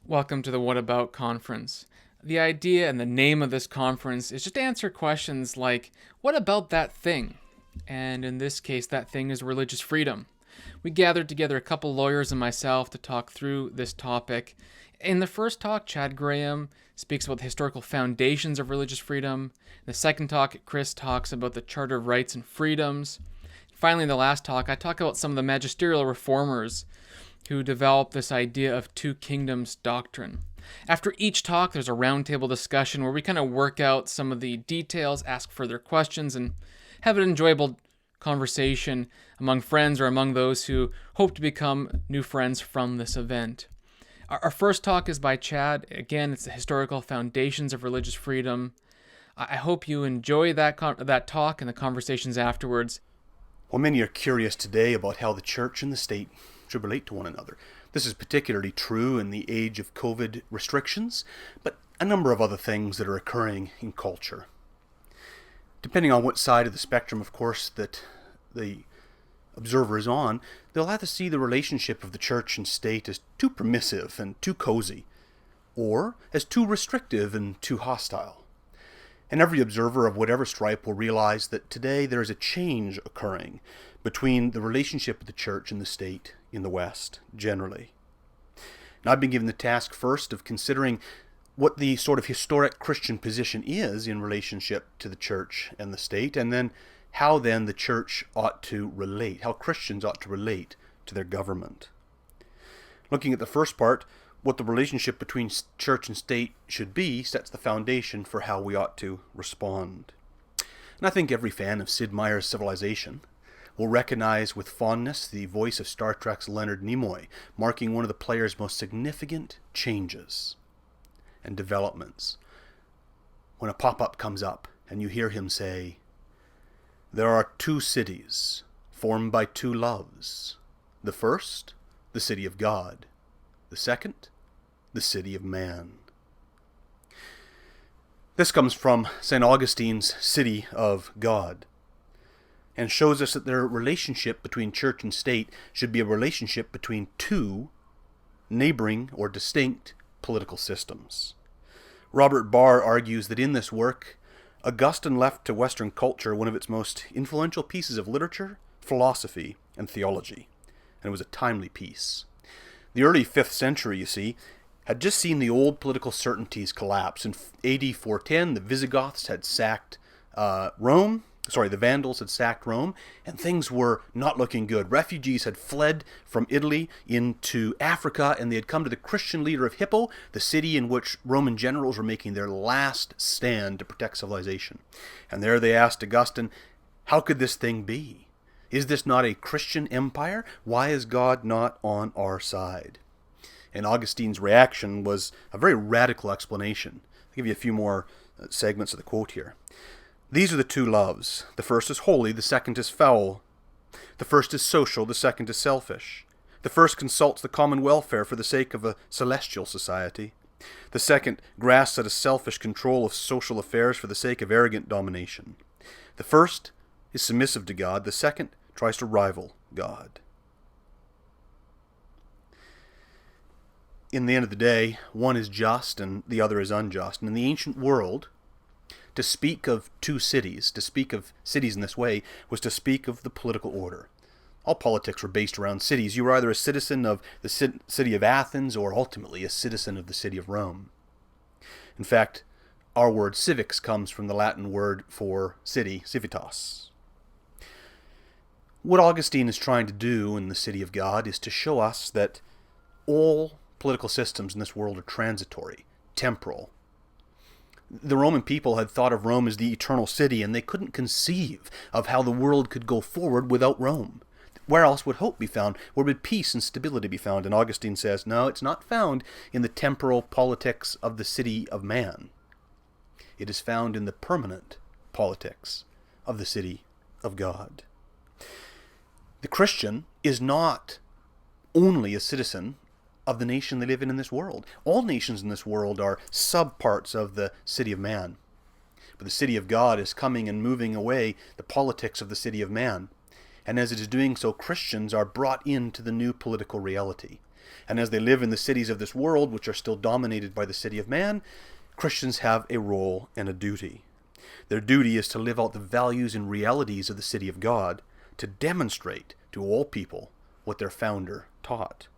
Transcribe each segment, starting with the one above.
Welcome to the What About conference. The idea and the name of this conference is just to answer questions like, what about that thing? And in this case, that thing is religious freedom. We gathered together a couple lawyers and myself to talk through this topic. In the first talk, Chad Graham speaks about the historical foundations of religious freedom. In the second talk, Chris talks about the Charter of Rights and Freedoms. Finally, in the last talk, I talk about some of the magisterial reformers who developed this idea of two kingdoms doctrine. After each talk, there's a roundtable discussion where we kind of work out some of the details, ask further questions, and have an enjoyable conversation among friends or among those who hope to become new friends from this event. Our first talk is by Chad. Again, it's the historical foundations of religious freedom. I hope you enjoy that talk and the conversations afterwards. Well, many are curious today about how the church and the state should relate to one another. This is particularly true in the age of COVID restrictions, but a number of other things that are occurring in culture. Depending on what side of the spectrum, of course, that the observer is on, they'll have to see the relationship of the church and state as too permissive and too cozy, or as too restrictive and too hostile. And every observer of whatever stripe will realize that today there is a change occurring between the relationship of the church and the state in the West, generally. Now, I've been given the task first of considering what the sort of historic Christian position is in relationship to the church and the state, and then how then the church ought to relate, how Christians ought to relate to their government. Looking at the first part, what the relationship between church and state should be sets the foundation for how we ought to respond. And I think every fan of Sid Meier's Civilization will recognize with fondness the voice of Star Trek's Leonard Nimoy, marking one of the player's most significant changes and developments. When a pop-up comes up and you hear him say, "There are two cities formed by two loves. The first, the city of God. The second, the city of man." This comes from St. Augustine's City of God, and shows us that their relationship between church and state should be a relationship between two neighboring or distinct political systems. Robert Barr argues that in this work, Augustine left to Western culture one of its most influential pieces of literature, philosophy, and theology, and it was a timely piece. The early 5th century, you see, had just seen the old political certainties collapse. In AD 410, the Visigoths had sacked the Vandals had sacked Rome, and things were not looking good. Refugees had fled from Italy into Africa, and they had come to the Christian leader of Hippo, the city in which Roman generals were making their last stand to protect civilization. And there they asked Augustine, how could this thing be? Is this not a Christian empire? Why is God not on our side? And Augustine's reaction was a very radical explanation. I'll give you a few more segments of the quote here. "These are the two loves. The first is holy, the second is foul. The first is social, the second is selfish. The first consults the common welfare for the sake of a celestial society. The second grasps at a selfish control of social affairs for the sake of arrogant domination. The first is submissive to God, the second tries to rival God." In the end of the day, one is just and the other is unjust. And in the ancient world, to speak of two cities, to speak of cities in this way, was to speak of the political order. All politics were based around cities. You were either a citizen of the city of Athens or ultimately a citizen of the city of Rome. In fact, our word civics comes from the Latin word for city, civitas. What Augustine is trying to do in the City of God is to show us that all political systems in this world are transitory, temporal. The Roman people had thought of Rome as the eternal city, and they couldn't conceive of how the world could go forward without Rome. Where else would hope be found? Where would peace and stability be found? And Augustine says, no, it's not found in the temporal politics of the city of man. It is found in the permanent politics of the city of God. The Christian is not only a citizen of the nation they live in this world. All nations in this world are subparts of the city of man. But the city of God is coming and moving away the politics of the city of man. And as it is doing so, Christians are brought into the new political reality. And as they live in the cities of this world, which are still dominated by the city of man, Christians have a role and a duty. Their duty is to live out the values and realities of the city of God, to demonstrate to all people what their founder taught.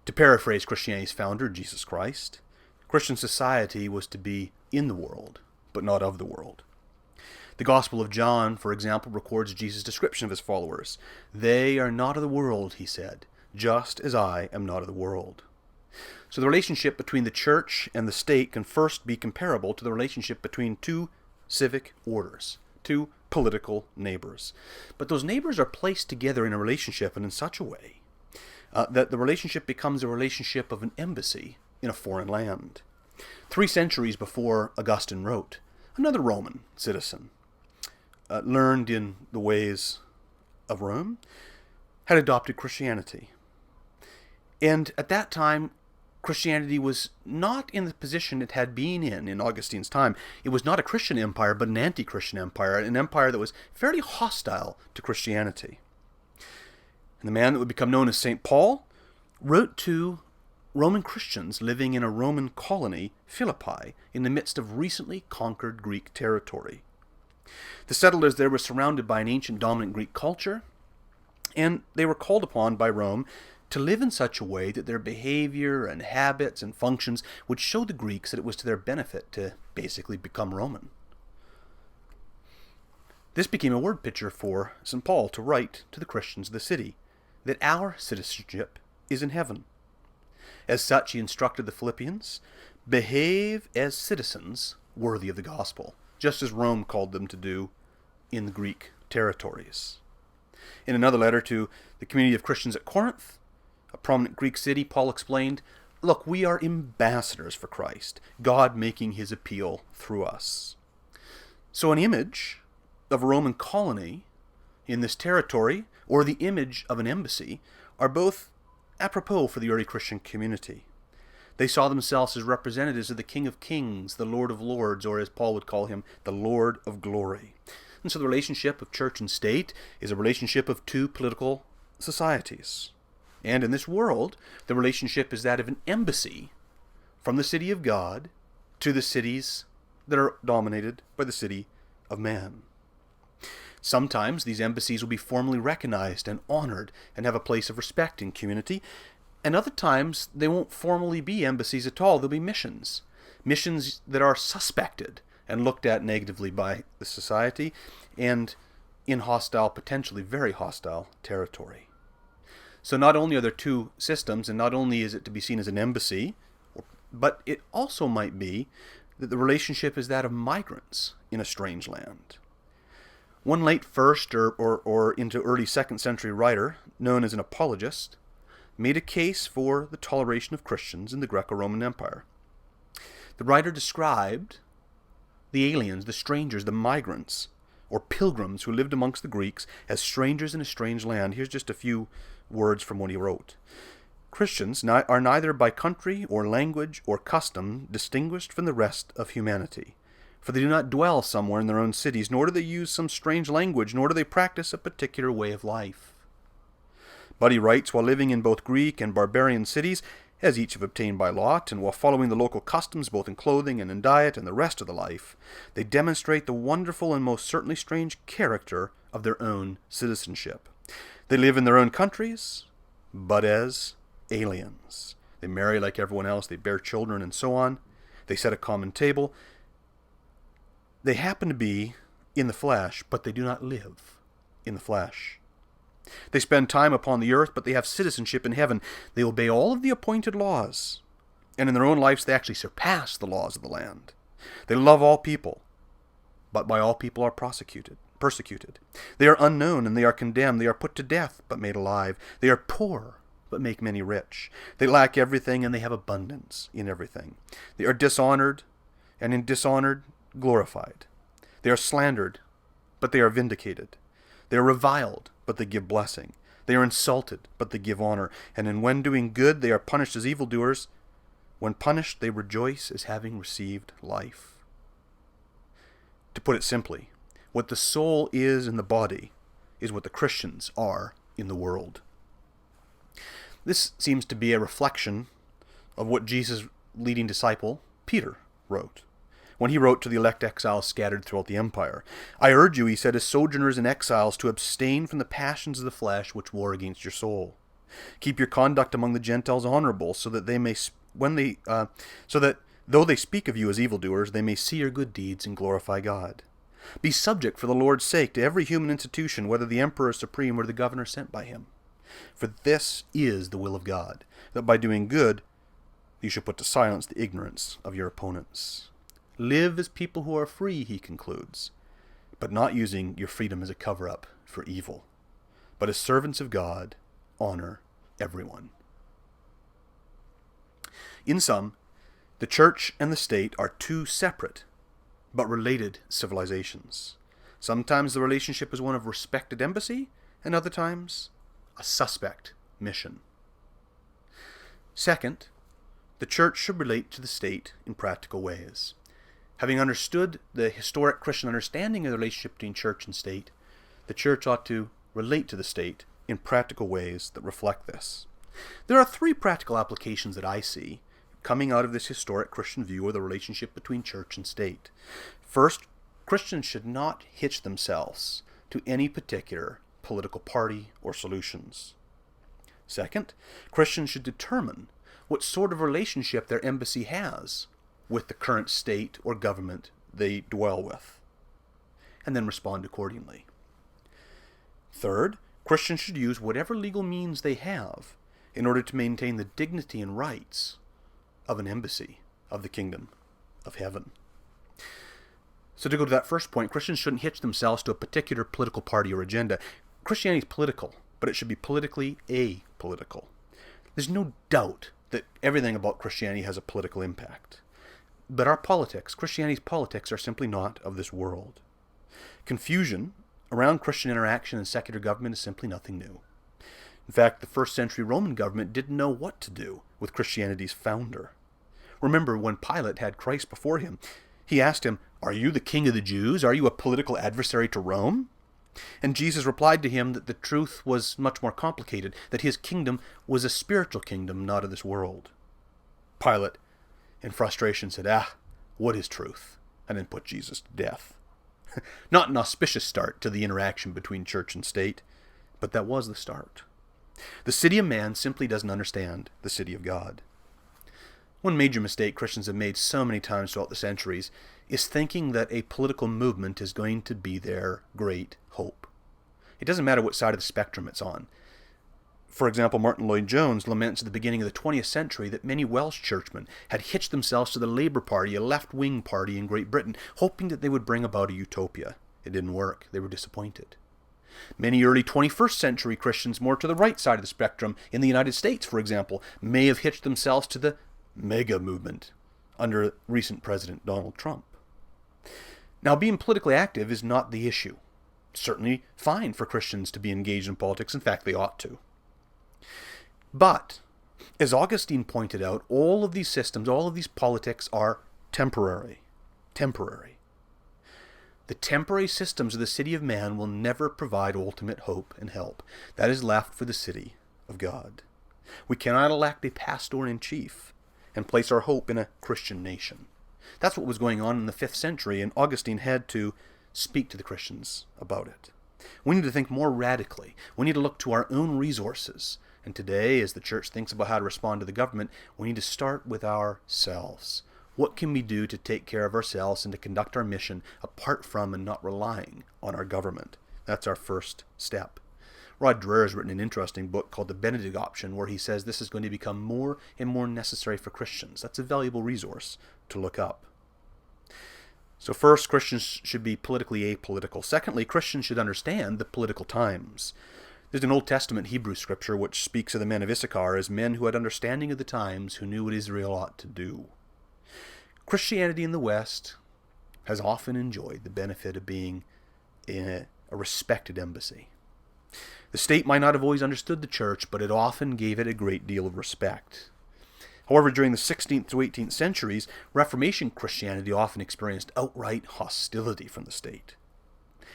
To paraphrase Christianity's founder, Jesus Christ, Christian society was to be in the world, but not of the world. The Gospel of John, for example, records Jesus' description of his followers. "They are not of the world," he said, "just as I am not of the world." So the relationship between the church and the state can first be comparable to the relationship between two civic orders, two political neighbors. But those neighbors are placed together in a relationship and in such a way that the relationship becomes a relationship of an embassy in a foreign land. 3 centuries before Augustine wrote, another Roman citizen, learned in the ways of Rome, had adopted Christianity. And at that time, Christianity was not in the position it had been in Augustine's time. It was not a Christian empire, but an anti-Christian empire, an empire that was fairly hostile to Christianity. And the man that would become known as St. Paul wrote to Roman Christians living in a Roman colony, Philippi, in the midst of recently conquered Greek territory. The settlers there were surrounded by an ancient dominant Greek culture, and they were called upon by Rome to live in such a way that their behavior and habits and functions would show the Greeks that it was to their benefit to basically become Roman. This became a word picture for St. Paul to write to the Christians of the city, that our citizenship is in heaven. As such, he instructed the Philippians, behave as citizens worthy of the gospel, just as Rome called them to do in the Greek territories. In another letter to the community of Christians at Corinth, a prominent Greek city, Paul explained, look, we are ambassadors for Christ, God making his appeal through us. So an image of a Roman colony in this territory, or the image of an embassy, are both apropos for the early Christian community. They saw themselves as representatives of the King of Kings, the Lord of Lords, or as Paul would call him, the Lord of Glory. And so the relationship of church and state is a relationship of two political societies. And in this world, the relationship is that of an embassy from the city of God to the cities that are dominated by the city of man. Sometimes these embassies will be formally recognized and honored and have a place of respect in community, and other times they won't formally be embassies at all. They'll be missions. Missions that are suspected and looked at negatively by the society and in hostile, potentially very hostile territory. So not only are there two systems, and not only is it to be seen as an embassy, but it also might be that the relationship is that of migrants in a strange land. One late 1st or into early 2nd century writer, known as an apologist, made a case for the toleration of Christians in the Greco-Roman Empire. The writer described the aliens, the strangers, the migrants, or pilgrims who lived amongst the Greeks as strangers in a strange land. Here's just a few words from what he wrote. Christians are neither by country or language or custom distinguished from the rest of humanity, for they do not dwell somewhere in their own cities, nor do they use some strange language, nor do they practice a particular way of life. But he writes, while living in both Greek and barbarian cities, as each have obtained by lot, and while following the local customs both in clothing and in diet and the rest of the life, they demonstrate the wonderful and most certainly strange character of their own citizenship. They live in their own countries, but as aliens. They marry like everyone else, they bear children, and so on. They set a common table. They happen to be in the flesh, but they do not live in the flesh. They spend time upon the earth, but they have citizenship in heaven. They obey all of the appointed laws, and in their own lives they actually surpass the laws of the land. They love all people, but by all people are persecuted. They are unknown, and they are condemned. They are put to death, but made alive. They are poor, but make many rich. They lack everything, and they have abundance in everything. They are dishonored, and in dishonored, glorified. They are slandered, but they are vindicated. They are reviled, but they give blessing. They are insulted, but they give honor. And when doing good, they are punished as evildoers. When punished, they rejoice as having received life. To put it simply, what the soul is in the body is what the Christians are in the world. This seems to be a reflection of what Jesus' leading disciple, Peter, wrote when he wrote to the elect exiles scattered throughout the empire. I urge you, he said, as sojourners and exiles, to abstain from the passions of the flesh which war against your soul. Keep your conduct among the Gentiles honorable, so that though they speak of you as evildoers, they may see your good deeds and glorify God. Be subject for the Lord's sake to every human institution, whether the emperor is supreme or the governor sent by him. For this is the will of God, that by doing good you should put to silence the ignorance of your opponents. Live as people who are free, he concludes, but not using your freedom as a cover-up for evil. But as servants of God, honor everyone. In sum, the church and the state are two separate but related civilizations. Sometimes the relationship is one of respected embassy, and other times a suspect mission. Second, the church should relate to the state in practical ways. Having understood the historic Christian understanding of the relationship between church and state, the church ought to relate to the state in practical ways that reflect this. There are three practical applications that I see coming out of this historic Christian view of the relationship between church and state. First, Christians should not hitch themselves to any particular political party or solutions. Second, Christians should determine what sort of relationship their embassy has with the current state or government they dwell with, and then respond accordingly. Third, Christians should use whatever legal means they have in order to maintain the dignity and rights of an embassy of the kingdom of heaven. So to go to that first point, Christians shouldn't hitch themselves to a particular political party or agenda. Christianity is political, but it should be politically apolitical. There's no doubt that everything about Christianity has a political impact. But our politics, Christianity's politics, are simply not of this world. Confusion around Christian interaction and secular government is simply nothing new. In fact, the first century Roman government didn't know what to do with Christianity's founder. Remember, when Pilate had Christ before him, he asked him, "Are you the king of the Jews? Are you a political adversary to Rome?" And Jesus replied to him that the truth was much more complicated, that his kingdom was a spiritual kingdom, not of this world. Pilate, in frustration, said, what is truth? And then put Jesus to death. Not an auspicious start to the interaction between church and state, but that was the start. The city of man simply doesn't understand the city of God. One major mistake Christians have made so many times throughout the centuries is thinking that a political movement is going to be their great hope. It doesn't matter what side of the spectrum it's on. For example, Martin Lloyd-Jones laments at the beginning of the 20th century that many Welsh churchmen had hitched themselves to the Labour Party, a left-wing party in Great Britain, hoping that they would bring about a utopia. It didn't work. They were disappointed. Many early 21st century Christians more to the right side of the spectrum, in the United States, for example, may have hitched themselves to the MAGA movement under recent President Donald Trump. Now, being politically active is not the issue. Certainly fine for Christians to be engaged in politics. In fact, they ought to. But, as Augustine pointed out, all of these systems, all of these politics are temporary. Temporary. The temporary systems of the city of man will never provide ultimate hope and help. That is left for the city of God. We cannot elect a pastor-in-chief and place our hope in a Christian nation. That's what was going on in the 5th century, and Augustine had to speak to the Christians about it. We need to think more radically. We need to look to our own resources. And today, as the church thinks about how to respond to the government, we need to start with ourselves. What can we do to take care of ourselves and to conduct our mission apart from and not relying on our government? That's our first step. Rod Dreher has written an interesting book called The Benedict Option, where he says this is going to become more and more necessary for Christians. That's a valuable resource to look up. So first, Christians should be politically apolitical. Secondly, Christians should understand the political times. There's an Old Testament Hebrew scripture which speaks of the men of Issachar as men who had understanding of the times, who knew what Israel ought to do. Christianity in the West has often enjoyed the benefit of being a respected embassy. The state might not have always understood the church, but it often gave it a great deal of respect. However, during the 16th to 18th centuries, Reformation Christianity often experienced outright hostility from the state.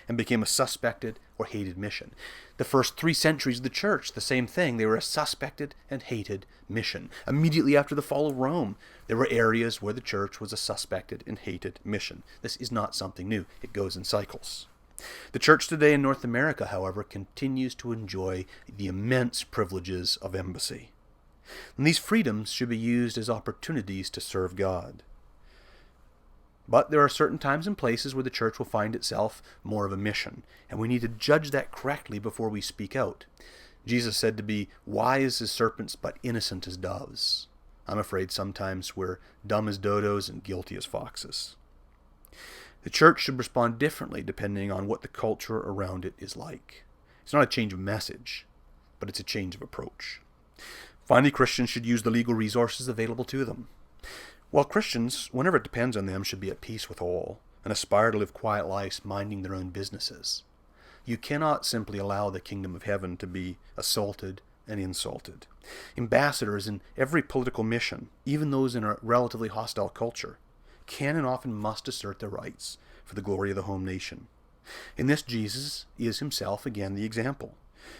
and became a suspected or hated mission. The first 3 centuries of the church, the same thing. They were a suspected and hated mission. Immediately after the fall of Rome, there were areas where the church was a suspected and hated mission. This is not something new. It goes in cycles. The church today in North America, however, continues to enjoy the immense privileges of embassy. And these freedoms should be used as opportunities to serve God. But there are certain times and places where the church will find itself more of a mission, and we need to judge that correctly before we speak out. Jesus said to be wise as serpents but innocent as doves. I'm afraid sometimes we're dumb as dodos and guilty as foxes. The church should respond differently depending on what the culture around it is like. It's not a change of message, but it's a change of approach. Finally, Christians should use the legal resources available to them. While Christians, whenever it depends on them, should be at peace with all and aspire to live quiet lives minding their own businesses, you cannot simply allow the kingdom of heaven to be assaulted and insulted. Ambassadors in every political mission, even those in a relatively hostile culture, can and often must assert their rights for the glory of the home nation. In this, Jesus is himself again the example.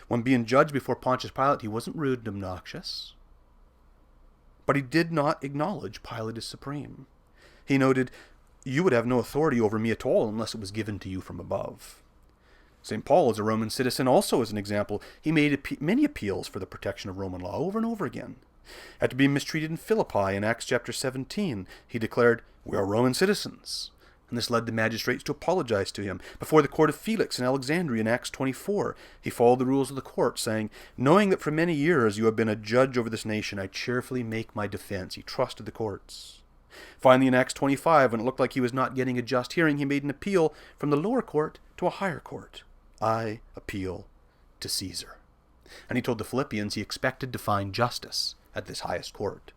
When being judged before Pontius Pilate, he wasn't rude and obnoxious, but he did not acknowledge Pilate as supreme. He noted, "You would have no authority over me at all unless it was given to you from above." St. Paul, as a Roman citizen, also as an example, he made many appeals for the protection of Roman law over and over again. After being mistreated in Philippi in Acts chapter 17, he declared, "We are Roman citizens." And this led the magistrates to apologize to him. Before the court of Felix in Alexandria in Acts 24, he followed the rules of the court, saying, "Knowing that for many years you have been a judge over this nation, I cheerfully make my defense." He trusted the courts. Finally, in Acts 25, when it looked like he was not getting a just hearing, he made an appeal from the lower court to a higher court. "I appeal to Caesar." And he told the Philippians he expected to find justice at this highest court.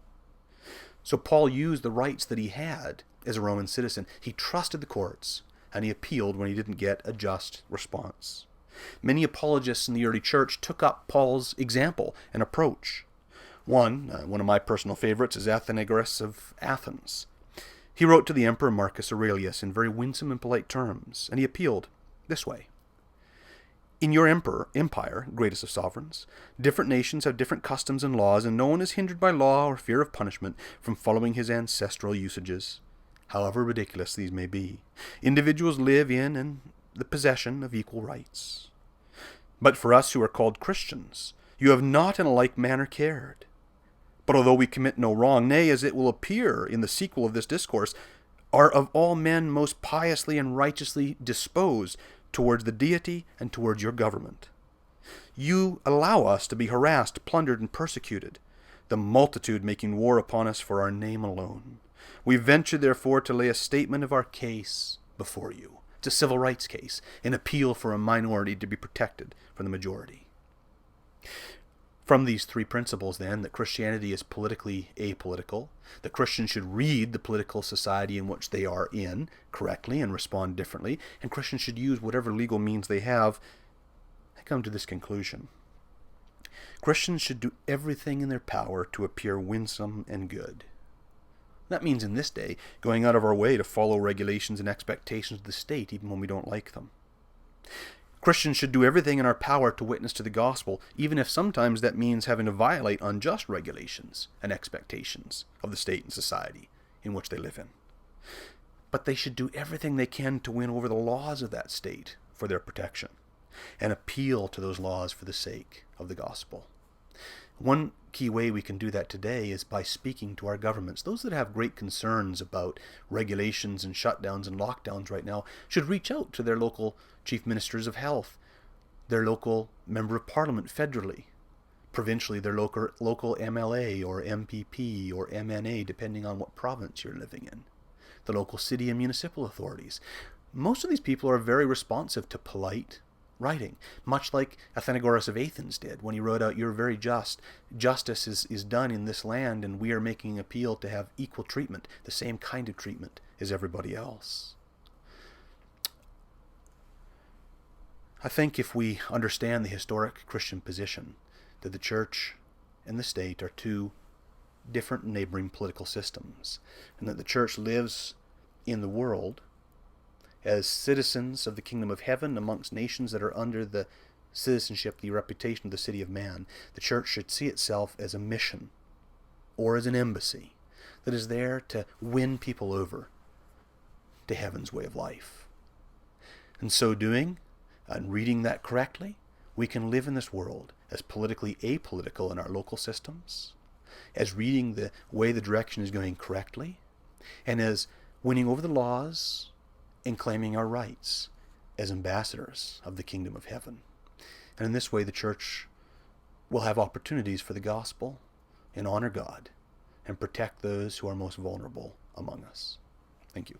So Paul used the rights that he had as a Roman citizen. He trusted the courts, and he appealed when he didn't get a just response. Many apologists in the early church took up Paul's example and approach. One of my personal favorites is Athenagoras of Athens. He wrote to the Emperor Marcus Aurelius in very winsome and polite terms, and he appealed this way. "In your empire, greatest of sovereigns, different nations have different customs and laws, and no one is hindered by law or fear of punishment from following his ancestral usages, however ridiculous these may be. Individuals live in and the possession of equal rights. But for us who are called Christians, you have not in a like manner cared. But although we commit no wrong, nay, as it will appear in the sequel of this discourse, are of all men most piously and righteously disposed towards the deity and towards your government. You allow us to be harassed, plundered, and persecuted, the multitude making war upon us for our name alone. We venture, therefore, to lay a statement of our case before you." It's a civil rights case, an appeal for a minority to be protected from the majority. From these 3 principles, then, that Christianity is politically apolitical, that Christians should read the political society in which they are in correctly and respond differently, and Christians should use whatever legal means they have, I come to this conclusion. Christians should do everything in their power to appear winsome and good. That means in this day, going out of our way to follow regulations and expectations of the state, even when we don't like them. Christians should do everything in our power to witness to the gospel, even if sometimes that means having to violate unjust regulations and expectations of the state and society in which they live in. But they should do everything they can to win over the laws of that state for their protection, and appeal to those laws for the sake of the gospel. One key way we can do that today is by speaking to our governments. Those that have great concerns about regulations and shutdowns and lockdowns right now should reach out to their local chief ministers of health, their local member of parliament federally, provincially their local MLA or MPP or MNA, depending on what province you're living in, the local city and municipal authorities. Most of these people are very responsive to polite writing, much like Athenagoras of Athens did when he wrote out, "You're very just. Justice is done in this land, and we are making an appeal to have equal treatment, the same kind of treatment as everybody else." I think if we understand the historic Christian position that the church and the state are 2 different neighboring political systems, and that the church lives in the world as citizens of the kingdom of heaven amongst nations that are under the citizenship, the reputation of the city of man, the church should see itself as a mission or as an embassy that is there to win people over to heaven's way of life. In so doing, and reading that correctly, we can live in this world as politically apolitical in our local systems, as reading the way the direction is going correctly, and as winning over the laws and claiming our rights as ambassadors of the kingdom of heaven. And in this way, the church will have opportunities for the gospel and honor God and protect those who are most vulnerable among us. Thank you.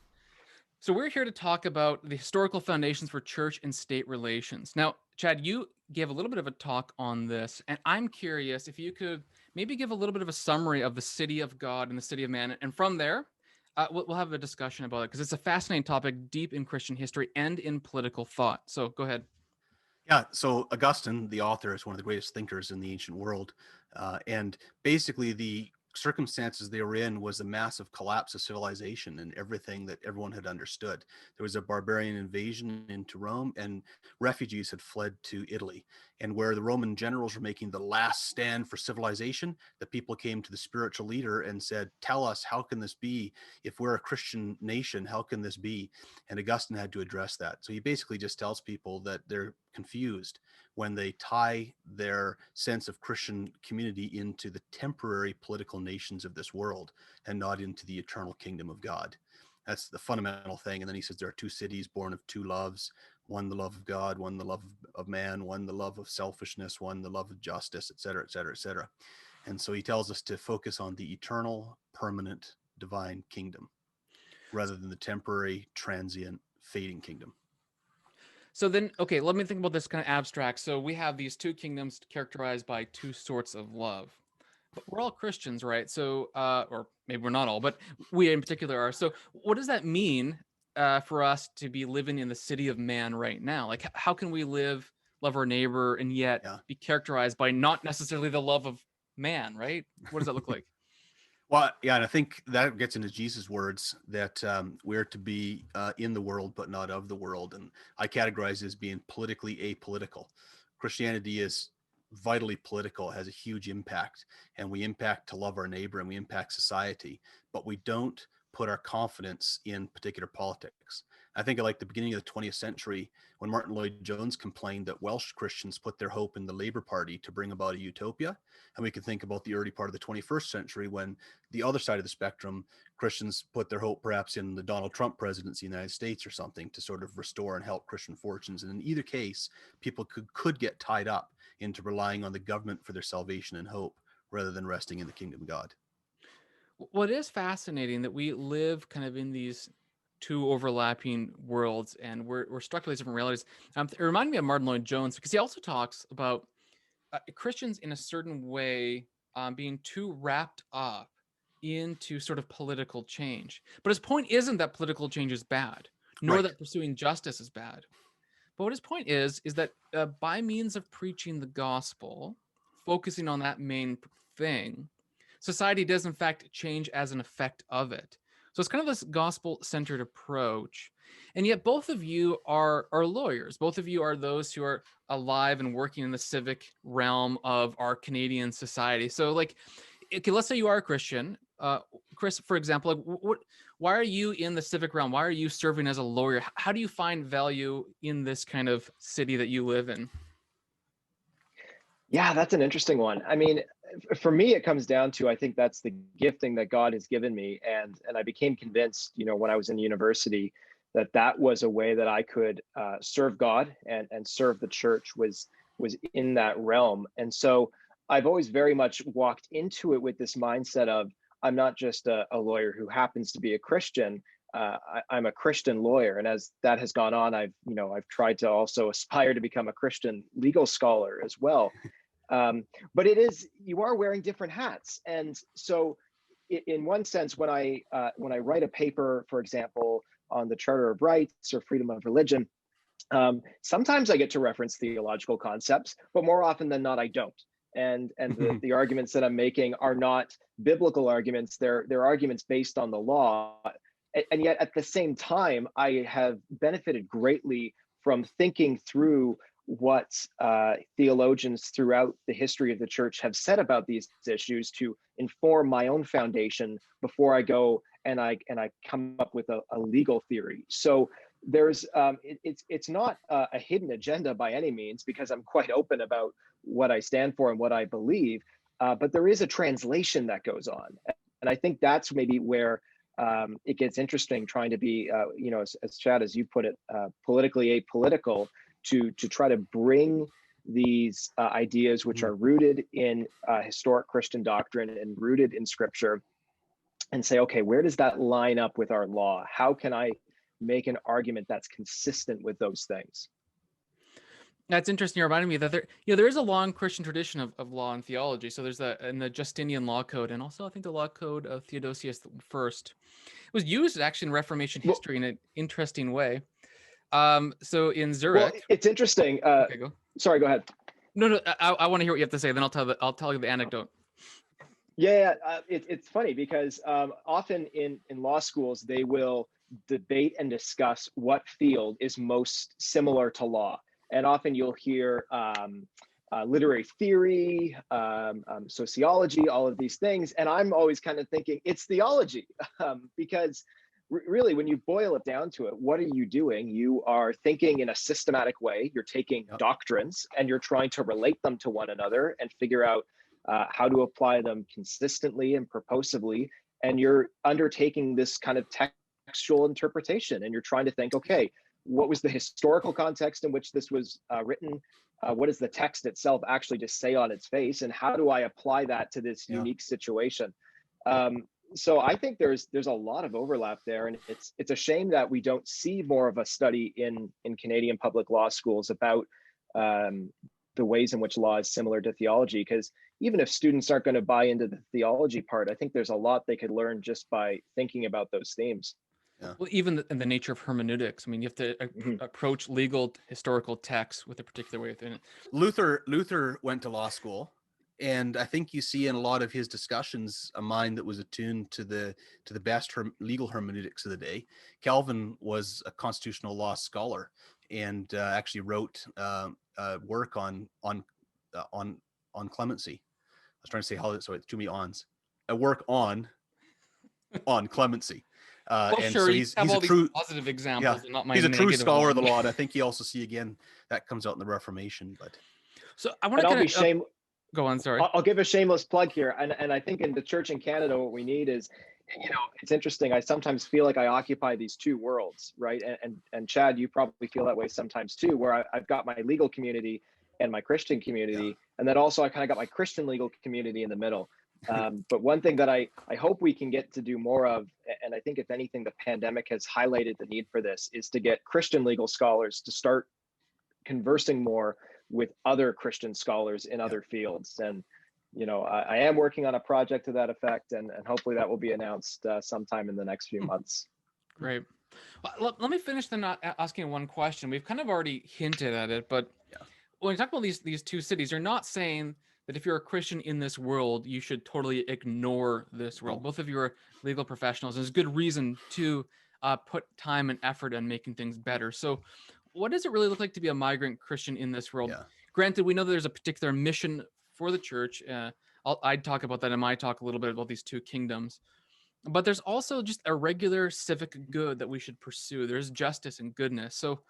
So we're here to talk about the historical foundations for church and state relations. Now, Chad, you gave a little bit of a talk on this, and I'm curious if you could maybe give a little bit of a summary of the city of God and the city of man. And from there, we'll have a discussion about it because it's a fascinating topic deep in Christian history and in political thought. So go ahead. Yeah, so Augustine, the author, is one of the greatest thinkers in the ancient world. And basically, the circumstances they were in was a massive collapse of civilization and everything that everyone had understood. There was a barbarian invasion into Rome, and refugees had fled to Italy. And where the Roman generals were making the last stand for civilization, the people came to the spiritual leader and said, "Tell us, how can this be? If we're a Christian nation, how can this be?" And Augustine had to address that. So he basically just tells people that they're confused when they tie their sense of Christian community into the temporary political nations of this world and not into the eternal kingdom of God. That's the fundamental thing. And then he says there are two cities born of two loves, one the love of God, one the love of man, one the love of selfishness, one the love of justice, et cetera, et cetera, et cetera. And so he tells us to focus on the eternal, permanent, divine kingdom rather than the temporary, transient, fading kingdom. So then, okay, let me think about this kind of abstract. So we have these two kingdoms characterized by two sorts of love. But we're all Christians, right? So, or maybe we're not all, but we in particular are. So, what does that mean for us to be living in the city of man right now? Like, how can we live, love our neighbor, and yet Yeah. be characterized by not necessarily the love of man, right? What does that look like? Well, yeah, and I think that gets into Jesus' words that we're to be in the world, but not of the world. And I categorize it as being politically apolitical. Christianity is vitally political, has a huge impact, and we impact to love our neighbor and we impact society, but we don't put our confidence in particular politics. I think like the beginning of the 20th century, when Martin Lloyd Jones complained that Welsh Christians put their hope in the Labour Party to bring about a utopia. And we can think about the early part of the 21st century when the other side of the spectrum, Christians put their hope perhaps in the Donald Trump presidency in the United States or something to sort of restore and help Christian fortunes. And in either case, people could get tied up into relying on the government for their salvation and hope rather than resting in the kingdom of God. Well, it is fascinating that we live kind of in these two overlapping worlds, and we're struck with these different realities. It reminded me of Martin Lloyd Jones because he also talks about Christians in a certain way being too wrapped up into sort of political change. But his point isn't that political change is bad, nor Right. that pursuing justice is bad. But what his point is that by means of preaching the gospel, focusing on that main thing, society does in fact change as an effect of it. So it's kind of this gospel-centered approach. And yet both of you are lawyers. Both of you are those who are alive and working in the civic realm of our Canadian society. So like, okay, let's say you are a Christian. Chris, for example, like why are you in the civic realm? Why are you serving as a lawyer? How do you find value in this kind of city that you live in? Yeah, that's an interesting one. I mean, for me, it comes down to I think that's the gifting that God has given me, and I became convinced, when I was in university, that that was a way that I could serve God and serve the church was in that realm. And so I've always very much walked into it with this mindset of I'm not just a lawyer who happens to be a Christian. I'm a Christian lawyer, and as that has gone on, I've tried to also aspire to become a Christian legal scholar as well. But you are wearing different hats, and so in one sense, when I write a paper, for example, on the Charter of Rights or freedom of religion, sometimes I get to reference theological concepts, but more often than not, I don't. And the arguments that I'm making are not biblical arguments; they're arguments based on the law. And yet at the same time, I have benefited greatly from thinking through what theologians throughout the history of the church have said about these issues to inform my own foundation before I go and I come up with a legal theory. So there's it's not a hidden agenda by any means, because I'm quite open about what I stand for and what I believe, but there is a translation that goes on, and I think that's maybe where it gets interesting, trying to be, as Chad, as you put it, politically apolitical, to try to bring these ideas which are rooted in historic Christian doctrine and rooted in Scripture, and say, okay, where does that line up with our law? How can I make an argument that's consistent with those things? That's interesting. You reminded me that there is a long Christian tradition of law and theology. So there's in the Justinian Law Code, and also I think the Law Code of Theodosius I. It was used actually in Reformation history in an interesting way. So in Zurich, well, it's interesting. Okay, go. Sorry, go ahead. No, I want to hear what you have to say. Then I'll tell you the anecdote. Yeah, it's funny because often in law schools they will debate and discuss what field is most similar to law, and often you'll hear literary theory, sociology, all of these things, and I'm always kind of thinking it's theology, because really, when you boil it down to it, what are you doing? You are thinking in a systematic way. You're taking doctrines and you're trying to relate them to one another and figure out how to apply them consistently and purposively. And you're undertaking this kind of textual interpretation, and you're trying to think, okay, what was the historical context in which this was written? What does the text itself actually just say on its face? And how do I apply that to this unique situation? So I think there's a lot of overlap there, and it's a shame that we don't see more of a study in Canadian public law schools about the ways in which law is similar to theology, because even if students aren't going to buy into the theology part, I think there's a lot they could learn just by thinking about those themes. Yeah. Well, even in the nature of hermeneutics, I mean, you have to approach legal historical texts with a particular way within it. Luther went to law school, and I think you see in a lot of his discussions a mind that was attuned to the best legal hermeneutics of the day. Calvin was a constitutional law scholar and actually wrote work on clemency. I was trying to say how, so it's too many ons. A work on clemency. And sure, so he's a true positive examples. Yeah, and not my he's a true scholar one. of the law, and I think you also see again that comes out in the Reformation. But so I want to kind of go on. Sorry, I'll give a shameless plug here, and I think in the church in Canada, what we need is, it's interesting. I sometimes feel like I occupy these two worlds, right? And Chad, you probably feel that way sometimes too, where I've got my legal community and my Christian community, and then also I kind of got my Christian legal community in the middle. But one thing that I hope we can get to do more of, and I think if anything, the pandemic has highlighted the need for this, is to get Christian legal scholars to start conversing more with other Christian scholars in other fields. And, I am working on a project to that effect, and hopefully that will be announced sometime in the next few months. Great. Well, let me finish then asking one question. We've kind of already hinted at it, but when we talk about these two cities, you're not saying that if you're a Christian in this world, you should totally ignore this world. Both of you are legal professionals. There's good reason to put time and effort in making things better. So what does it really look like to be a migrant Christian in this world? Granted, we know that there's a particular mission for the church. I'd talk about that in my talk a little bit about these two kingdoms. But there's also just a regular civic good that we should pursue. There's justice and goodness. So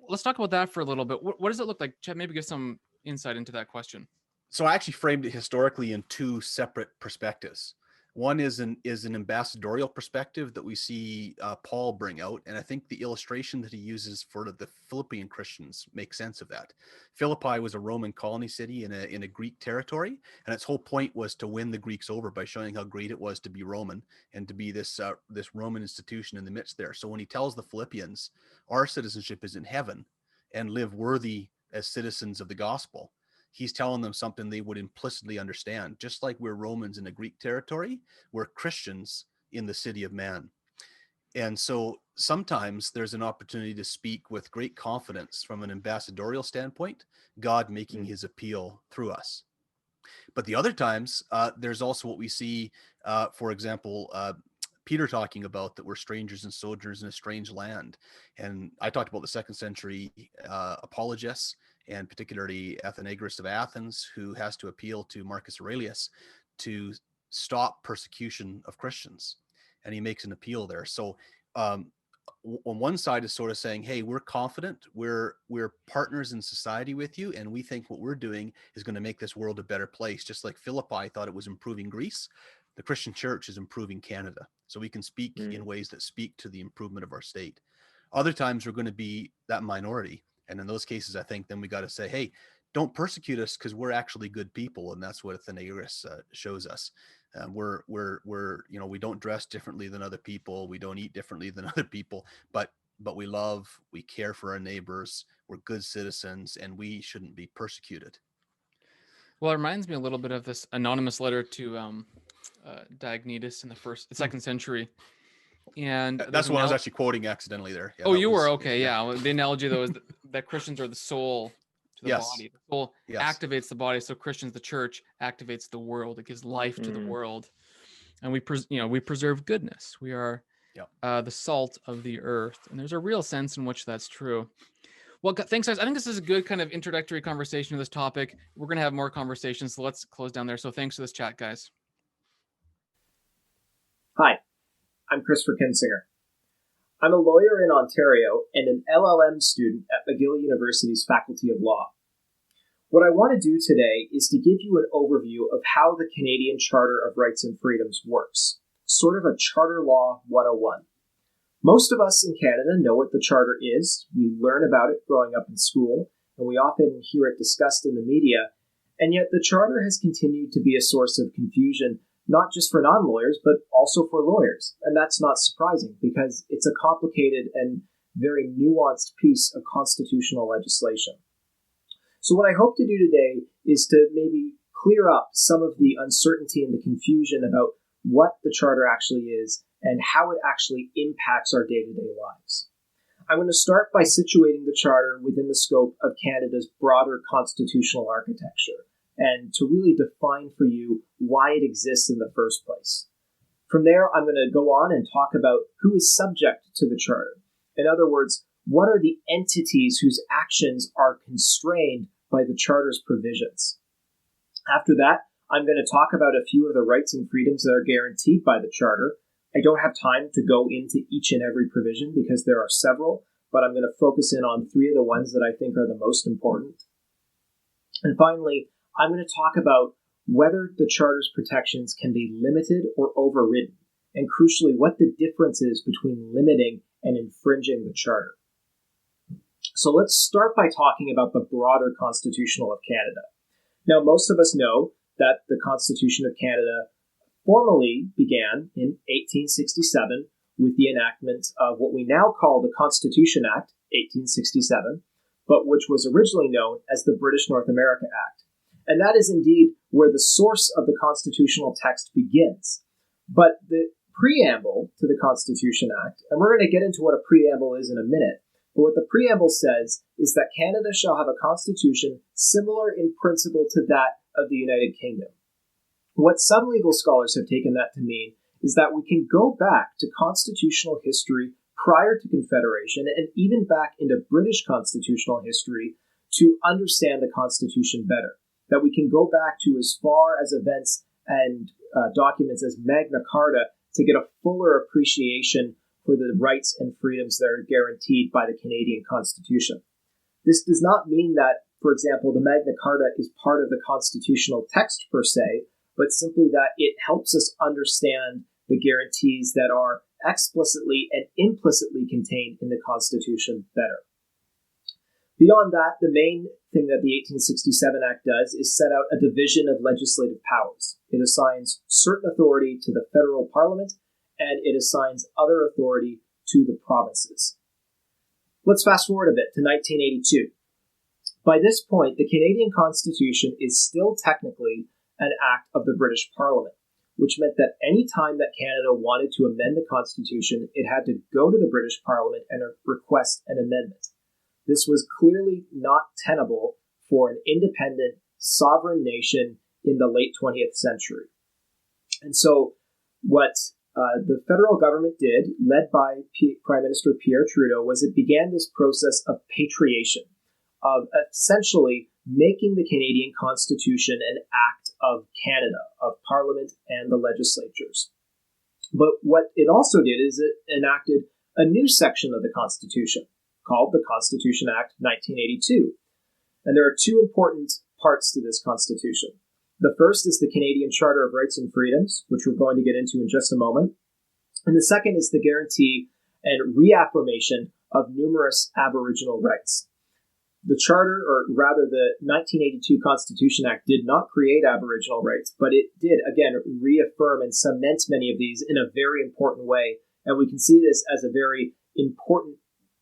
let's talk about that for a little bit. What does it look like? Chad, maybe give some insight into that question. So I actually framed it historically in two separate perspectives. One is an ambassadorial perspective that we see Paul bring out, and I think the illustration that he uses for the Philippian Christians makes sense of that. Philippi was a Roman colony city in a Greek territory, and its whole point was to win the Greeks over by showing how great it was to be Roman and to be this Roman institution in the midst there. So when he tells the Philippians, our citizenship is in heaven and live worthy as citizens of the gospel, he's telling them something they would implicitly understand. Just like we're Romans in a Greek territory, we're Christians in the city of man. And so sometimes there's an opportunity to speak with great confidence from an ambassadorial standpoint, God making his appeal through us. But the other times, there's also what we see, for example, Peter talking about that we're strangers and sojourners in a strange land. And I talked about the second century apologists, and particularly Athenagoras of Athens, who has to appeal to Marcus Aurelius to stop persecution of Christians. And he makes an appeal there. So on one side is sort of saying, hey, we're confident, we're partners in society with you, and we think what we're doing is going to make this world a better place. Just like Philippi thought it was improving Greece, the Christian church is improving Canada. So we can speak in ways that speak to the improvement of our state. Other times we're going to be that minority. And in those cases, I think then we got to say, hey, don't persecute us because we're actually good people. And that's what Athenagoras shows us. We're we don't dress differently than other people. We don't eat differently than other people, but we love, we care for our neighbors. We're good citizens, and we shouldn't be persecuted. Well, it reminds me a little bit of this anonymous letter to Diognetus in the second century. And that's what I was actually quoting accidentally there. Yeah, you were okay. Yeah. Well, the analogy though is that Christians are the soul to the body. The soul activates the body. So Christians, the church, activates the world. It gives life to the world, and we preserve goodness. We are the salt of the earth, and there's a real sense in which that's true. Well, thanks, guys. I think this is a good kind of introductory conversation to this topic. We're going to have more conversations, so let's close down there. So thanks for this chat, guys. Hi, I'm Kristopher Kinsinger. I'm a lawyer in Ontario and an LLM student at McGill University's Faculty of Law. What I want to do today is to give you an overview of how the Canadian Charter of Rights and Freedoms works, sort of a Charter Law 101. Most of us in Canada know what the Charter is. We learn about it growing up in school, and we often hear it discussed in the media, and yet the Charter has continued to be a source of confusion, not just for non-lawyers, but also for lawyers. And that's not surprising, because it's a complicated and very nuanced piece of constitutional legislation. So what I hope to do today is to maybe clear up some of the uncertainty and the confusion about what the Charter actually is and how it actually impacts our day-to-day lives. I'm going to start by situating the Charter within the scope of Canada's broader constitutional architecture, and to really define for you why it exists in the first place. From there, I'm going to go on and talk about who is subject to the Charter. In other words, what are the entities whose actions are constrained by the Charter's provisions? After that, I'm going to talk about a few of the rights and freedoms that are guaranteed by the Charter. I don't have time to go into each and every provision because there are several, but I'm going to focus in on three of the ones that I think are the most important. And finally, I'm going to talk about whether the Charter's protections can be limited or overridden, and crucially, what the difference is between limiting and infringing the Charter. So let's start by talking about the broader Constitution of Canada. Now, most of us know that the Constitution of Canada formally began in 1867 with the enactment of what we now call the Constitution Act, 1867, but which was originally known as the British North America Act. And that is indeed where the source of the constitutional text begins. But the preamble to the Constitution Act, and we're going to get into what a preamble is in a minute, but what the preamble says is that Canada shall have a constitution similar in principle to that of the United Kingdom. What some legal scholars have taken that to mean is that we can go back to constitutional history prior to Confederation and even back into British constitutional history to understand the Constitution better. That we can go back to as far as events and documents as Magna Carta to get a fuller appreciation for the rights and freedoms that are guaranteed by the Canadian Constitution. This does not mean that, for example, the Magna Carta is part of the constitutional text per se, but simply that it helps us understand the guarantees that are explicitly and implicitly contained in the Constitution better. Beyond that, the main thing that the 1867 Act does is set out a division of legislative powers. It assigns certain authority to the federal parliament, and it assigns other authority to the provinces. Let's fast forward a bit to 1982. By this point, the Canadian Constitution is still technically an act of the British Parliament, which meant that any time that Canada wanted to amend the Constitution, it had to go to the British Parliament and request an amendment. This was clearly not tenable for an independent, sovereign nation in the late 20th century. And so what the federal government did, led by Prime Minister Pierre Trudeau, was it began this process of patriation, of essentially making the Canadian Constitution an act of Canada, of Parliament and the legislatures. But what it also did is it enacted a new section of the Constitution called the Constitution Act 1982. And there are two important parts to this Constitution. The first is the Canadian Charter of Rights and Freedoms, which we're going to get into in just a moment. And the second is the guarantee and reaffirmation of numerous Aboriginal rights. The Charter, or rather the 1982 Constitution Act, did not create Aboriginal rights, but it did, again, reaffirm and cement many of these in a very important way. And we can see this as a very important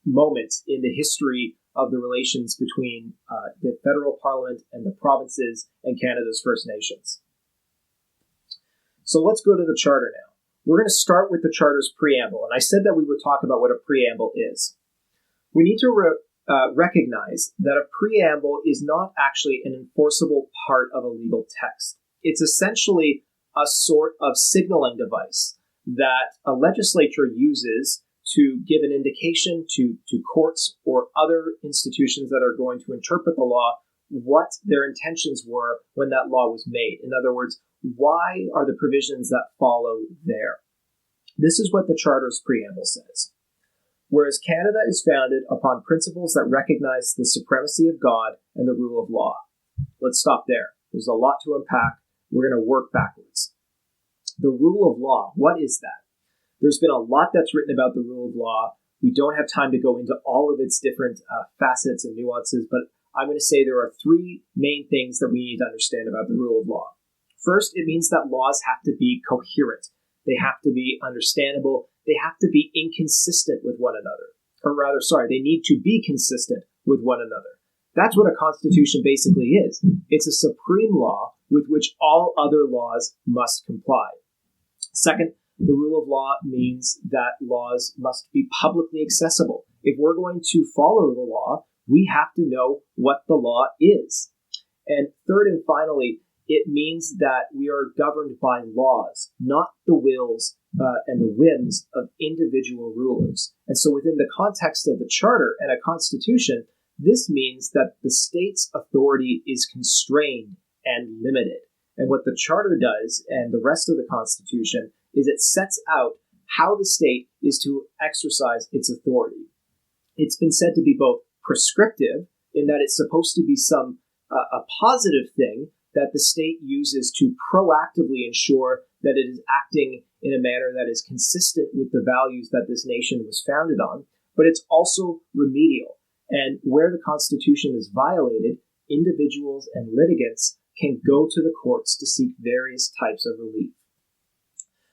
moment in the history of the relations between the federal parliament and the provinces and Canada's First Nations. So let's go to the Charter now. We're going to start with the Charter's preamble, and I said that we would talk about what a preamble is. We need to recognize that a preamble is not actually an enforceable part of a legal text. It's essentially a sort of signaling device that a legislature uses to give an indication to courts or other institutions that are going to interpret the law what their intentions were when that law was made. In other words, why are the provisions that follow there? This is what the Charter's preamble says. Whereas Canada is founded upon principles that recognize the supremacy of God and the rule of law. Let's stop there. There's a lot to unpack. We're going to work backwards. The rule of law, what is that? There's been a lot that's written about the rule of law. We don't have time to go into all of its different facets and nuances, but I'm going to say there are three main things that we need to understand about the rule of law. First, it means that laws have to be coherent. They have to be understandable. They have to be inconsistent with one another. They need to be consistent with one another. That's what a constitution basically is. It's a supreme law with which all other laws must comply. Second, the rule of law means that laws must be publicly accessible. If we're going to follow the law, we have to know what the law is. And third and finally, it means that we are governed by laws, not the wills and the whims of individual rulers. And so within the context of the Charter and a constitution, this means that the state's authority is constrained and limited. And what the Charter does, and the rest of the Constitution, is it sets out how the state is to exercise its authority. It's been said to be both prescriptive, in that it's supposed to be a positive thing that the state uses to proactively ensure that it is acting in a manner that is consistent with the values that this nation was founded on, but it's also remedial. And where the Constitution is violated, individuals and litigants can go to the courts to seek various types of relief.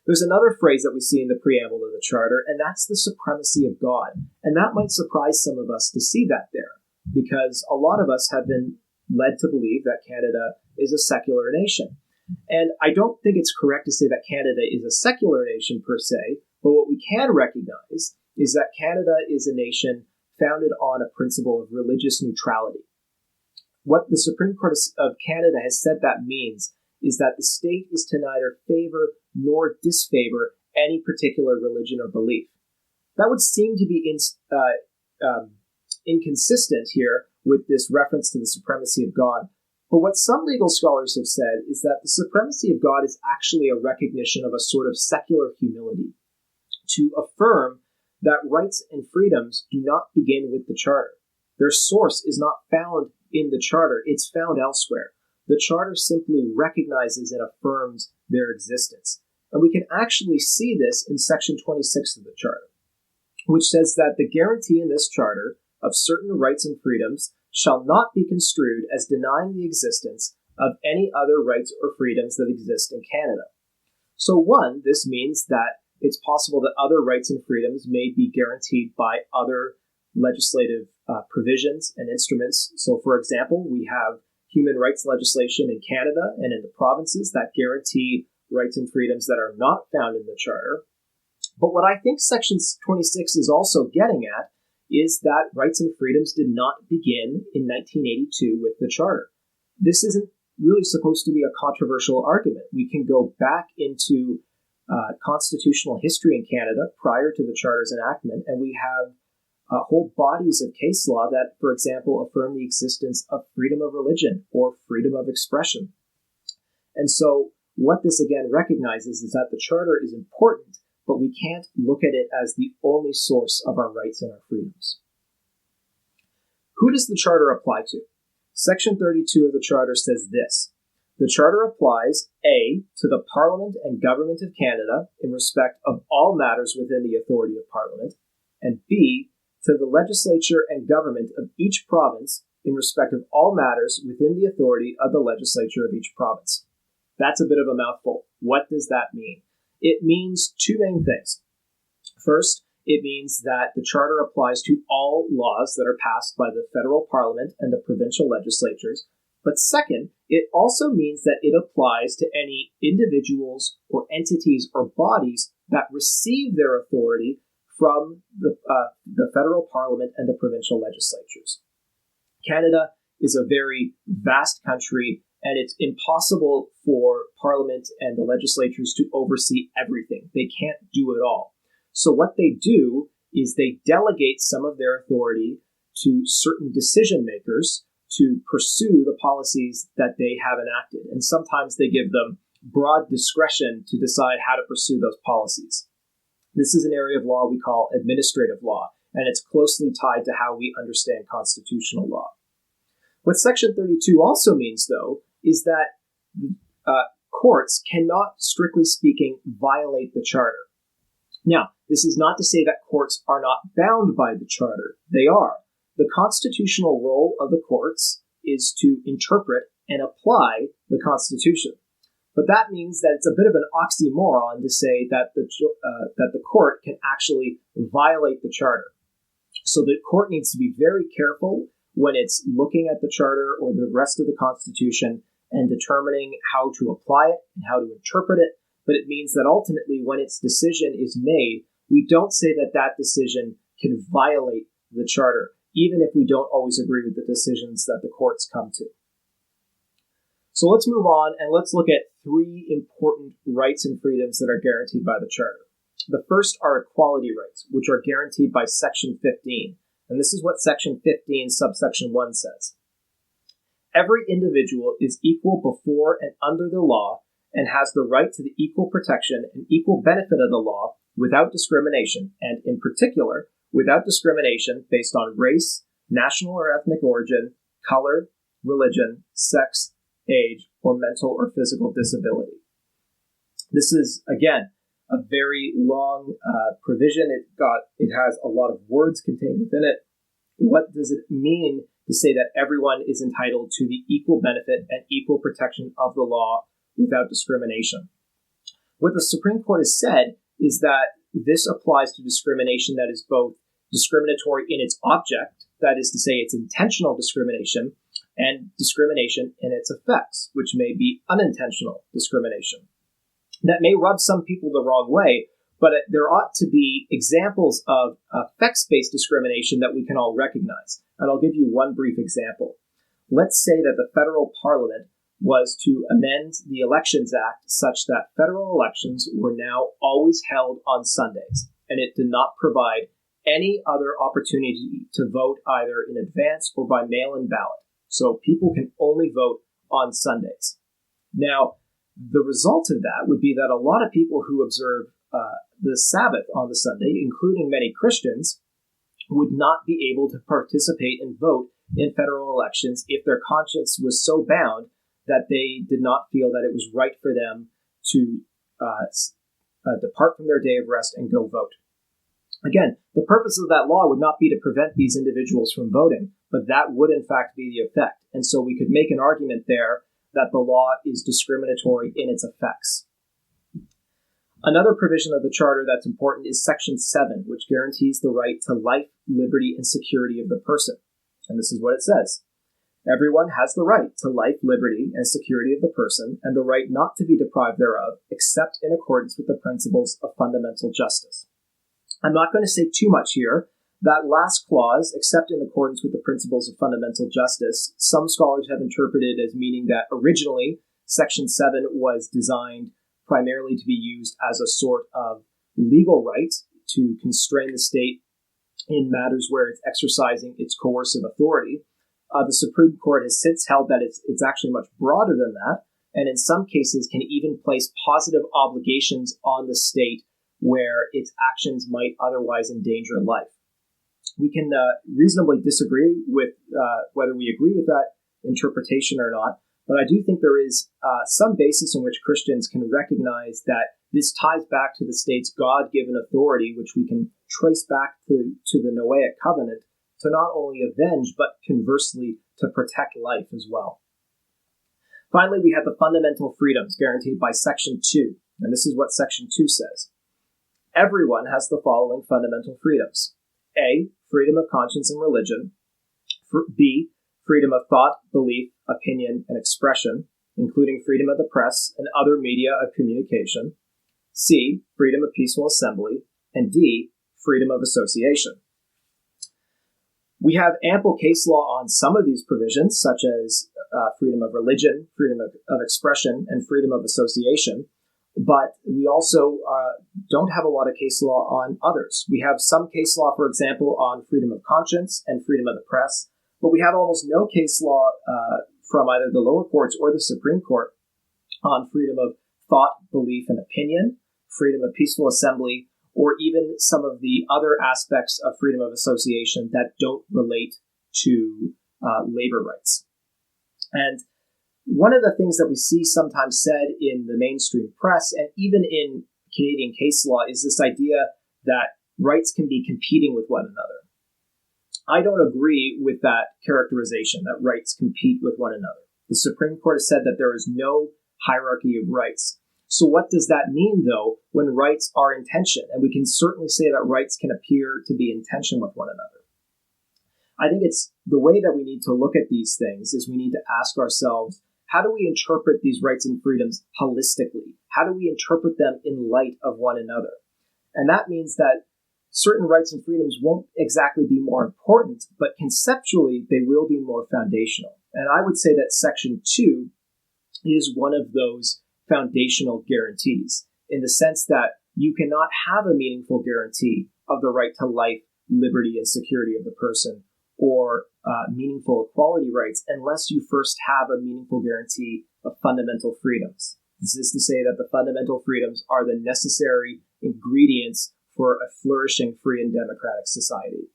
There's another phrase that we see in the preamble of the Charter, and that's the supremacy of God. And that might surprise some of us to see that there, because a lot of us have been led to believe that Canada is a secular nation. And I don't think it's correct to say that Canada is a secular nation per se, but what we can recognize is that Canada is a nation founded on a principle of religious neutrality. What the Supreme Court of Canada has said that means is that the state is to neither favor nor disfavor any particular religion or belief. That would seem to be inconsistent here with this reference to the supremacy of God. But what some legal scholars have said is that the supremacy of God is actually a recognition of a sort of secular humility, to affirm that rights and freedoms do not begin with the Charter. Their source is not found in the Charter, it's found elsewhere. The Charter simply recognizes and affirms their existence. And we can actually see this in Section 26 of the Charter, which says that the guarantee in this Charter of certain rights and freedoms shall not be construed as denying the existence of any other rights or freedoms that exist in Canada. So one, this means that it's possible that other rights and freedoms may be guaranteed by other legislative provisions and instruments. So for example, we have human rights legislation in Canada and in the provinces that guarantee rights and freedoms that are not found in the Charter. But what I think Section 26 is also getting at is that rights and freedoms did not begin in 1982 with the Charter. This isn't really supposed to be a controversial argument. We can go back into constitutional history in Canada prior to the Charter's enactment, and we have whole bodies of case law that, for example, affirm the existence of freedom of religion or freedom of expression. And so what this again recognizes is that the Charter is important, but we can't look at it as the only source of our rights and our freedoms. Who does the Charter apply to? Section 32 of the Charter says this: the Charter applies, A, to the Parliament and Government of Canada in respect of all matters within the authority of Parliament, and B, to the legislature and government of each province in respect of all matters within the authority of the legislature of each province. That's a bit of a mouthful. What does that mean? It means two main things. First, it means that the Charter applies to all laws that are passed by the federal Parliament and the provincial legislatures. But second, it also means that it applies to any individuals or entities or bodies that receive their authority from the federal Parliament and the provincial legislatures. Canada is a very vast country, and it's impossible for Parliament and the legislatures to oversee everything. They can't do it all. So what they do is they delegate some of their authority to certain decision makers to pursue the policies that they have enacted. And sometimes they give them broad discretion to decide how to pursue those policies. This is an area of law we call administrative law, and it's closely tied to how we understand constitutional law. What Section 32 also means, though, is that courts cannot, strictly speaking, violate the Charter. Now, this is not to say that courts are not bound by the Charter. They are. The constitutional role of the courts is to interpret and apply the Constitution. But that means that it's a bit of an oxymoron to say that the court can actually violate the Charter. So the court needs to be very careful when it's looking at the Charter or the rest of the Constitution and determining how to apply it and how to interpret it. But it means that ultimately when its decision is made, we don't say that that decision can violate the Charter, even if we don't always agree with the decisions that the courts come to. So let's move on and let's look at three important rights and freedoms that are guaranteed by the Charter. The first are equality rights, which are guaranteed by Section 15. And this is what Section 15, subsection 1 says. Every individual is equal before and under the law and has the right to the equal protection and equal benefit of the law without discrimination, and in particular, without discrimination based on race, national or ethnic origin, color, religion, sex, age, or mental or physical disability. This is, again, a very long provision. It has a lot of words contained within it. What does it mean to say that everyone is entitled to the equal benefit and equal protection of the law without discrimination? What the Supreme Court has said is that this applies to discrimination that is both discriminatory in its object, that is to say it's intentional discrimination, and discrimination in its effects, which may be unintentional discrimination. That may rub some people the wrong way, but there ought to be examples of effects-based discrimination that we can all recognize. And I'll give you one brief example. Let's say that the federal Parliament was to amend the Elections Act such that federal elections were now always held on Sundays, and it did not provide any other opportunity to vote either in advance or by mail-in ballot. So people can only vote on Sundays. Now, the result of that would be that a lot of people who observe the Sabbath on the Sunday, including many Christians, would not be able to participate and vote in federal elections if their conscience was so bound that they did not feel that it was right for them to depart from their day of rest and go vote. Again, the purpose of that law would not be to prevent these individuals from voting, but that would in fact be the effect. And so we could make an argument there that the law is discriminatory in its effects. Another provision of the Charter that's important is Section 7, which guarantees the right to life, liberty, and security of the person. And this is what it says. Everyone has the right to life, liberty, and security of the person, and the right not to be deprived thereof, except in accordance with the principles of fundamental justice. I'm not going to say too much here. That last clause, except in accordance with the principles of fundamental justice, some scholars have interpreted as meaning that originally Section 7 was designed primarily to be used as a sort of legal right to constrain the state in matters where it's exercising its coercive authority. The Supreme Court has since held that it's actually much broader than that, and in some cases can even place positive obligations on the state where its actions might otherwise endanger life. We can reasonably disagree with whether we agree with that interpretation or not, but I do think there is some basis in which Christians can recognize that this ties back to the state's God-given authority, which we can trace back to the Noahic covenant, to not only avenge, but conversely, to protect life as well. Finally, we have the fundamental freedoms guaranteed by Section 2, and this is what Section 2 says. Everyone has the following fundamental freedoms. A, freedom of conscience and religion. B, freedom of thought, belief, opinion, and expression, including freedom of the press and other media of communication. C, freedom of peaceful assembly. And D, freedom of association. We have ample case law on some of these provisions, such as freedom of religion, freedom of expression, and freedom of association. But we also don't have a lot of case law on others. We have some case law, for example, on freedom of conscience and freedom of the press, but we have almost no case law from either the lower courts or the Supreme Court on freedom of thought, belief, and opinion, freedom of peaceful assembly, or even some of the other aspects of freedom of association that don't relate to labor rights. And one of the things that we see sometimes said in the mainstream press and even in Canadian case law is this idea that rights can be competing with one another. I don't agree with that characterization, that rights compete with one another. The Supreme Court has said that there is no hierarchy of rights. So what does that mean, though, when rights are in tension? And we can certainly say that rights can appear to be in tension with one another. I think it's the way that we need to look at these things is we need to ask ourselves, how do we interpret these rights and freedoms holistically? How do we interpret them in light of one another? And that means that certain rights and freedoms won't exactly be more important, but conceptually they will be more foundational. And I would say that Section 2 is one of those foundational guarantees, in the sense that you cannot have a meaningful guarantee of the right to life, liberty, and security of the person, or meaningful equality rights, unless you first have a meaningful guarantee of fundamental freedoms. This is to say that the fundamental freedoms are the necessary ingredients for a flourishing, free, and democratic society.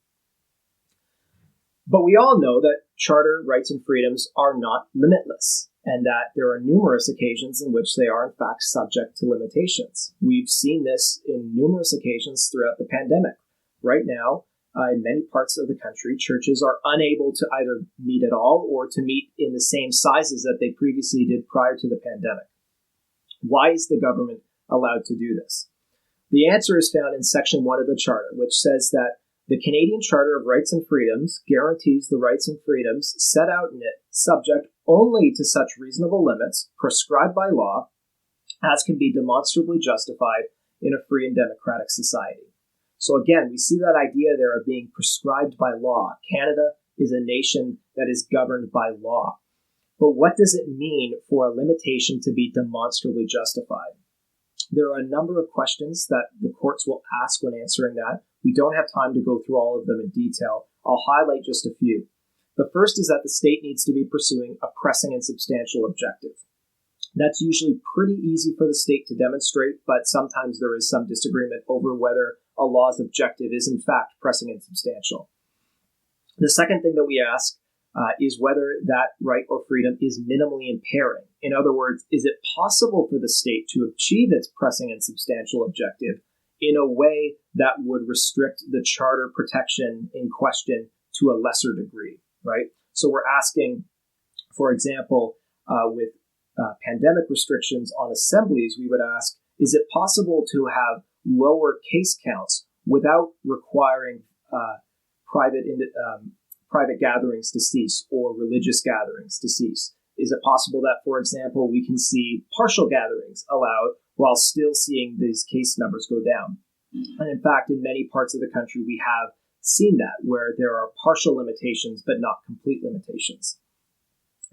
But we all know that charter rights and freedoms are not limitless, and that there are numerous occasions in which they are in fact subject to limitations. We've seen this in numerous occasions throughout the pandemic. Right now, in many parts of the country, churches are unable to either meet at all or to meet in the same sizes that they previously did prior to the pandemic. Why is the government allowed to do this? The answer is found in Section 1 of the Charter, which says that the Canadian Charter of Rights and Freedoms guarantees the rights and freedoms set out in it subject only to such reasonable limits prescribed by law as can be demonstrably justified in a free and democratic society. So again, we see that idea there of being prescribed by law. Canada is a nation that is governed by law. But what does it mean for a limitation to be demonstrably justified? There are a number of questions that the courts will ask when answering that. We don't have time to go through all of them in detail. I'll highlight just a few. The first is that the state needs to be pursuing a pressing and substantial objective. That's usually pretty easy for the state to demonstrate, but sometimes there is some disagreement over whether a law's objective is in fact pressing and substantial. The second thing that we ask is whether that right or freedom is minimally impairing. In other words, is it possible for the state to achieve its pressing and substantial objective in a way that would restrict the charter protection in question to a lesser degree, right? So we're asking, for example, with pandemic restrictions on assemblies, we would ask, is it possible to have lower case counts without requiring private gatherings to cease or religious gatherings to cease? Is it possible that, for example, we can see partial gatherings allowed while still seeing these case numbers go down? And in fact, in many parts of the country, we have seen that, where there are partial limitations but not complete limitations.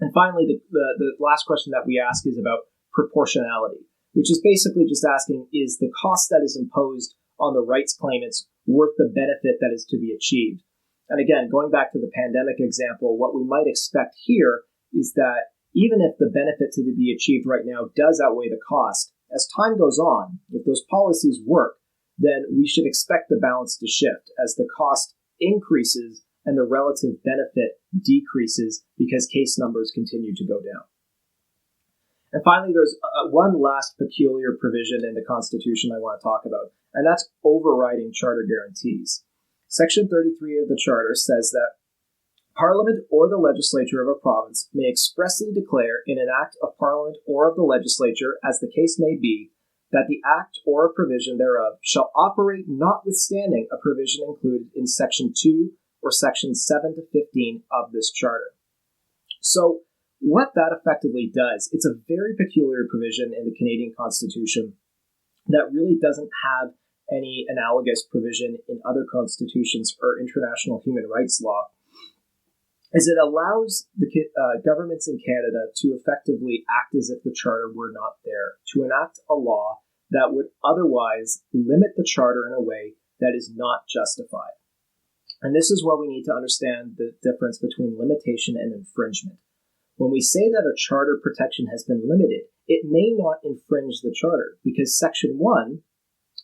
And finally, the last question that we ask is about proportionality. which is basically just asking, is the cost that is imposed on the rights claimants worth the benefit that is to be achieved? And again, going back to the pandemic example, what we might expect here is that even if the benefit to be achieved right now does outweigh the cost, as time goes on, if those policies work, then we should expect the balance to shift as the cost increases and the relative benefit decreases because case numbers continue to go down. And finally, there's one last peculiar provision in the Constitution I want to talk about, and that's overriding charter guarantees. Section 33 of the Charter says that Parliament or the legislature of a province may expressly declare in an act of Parliament or of the legislature, as the case may be, that the act or a provision thereof shall operate notwithstanding a provision included in Section 2 or Sections 7 to 15 of this Charter. So what that effectively does, it's a very peculiar provision in the Canadian Constitution that really doesn't have any analogous provision in other constitutions or international human rights law, is it allows the governments in Canada to effectively act as if the Charter were not there, to enact a law that would otherwise limit the Charter in a way that is not justified. And this is where we need to understand the difference between limitation and infringement. When we say that a Charter protection has been limited, it may not infringe the Charter because Section 1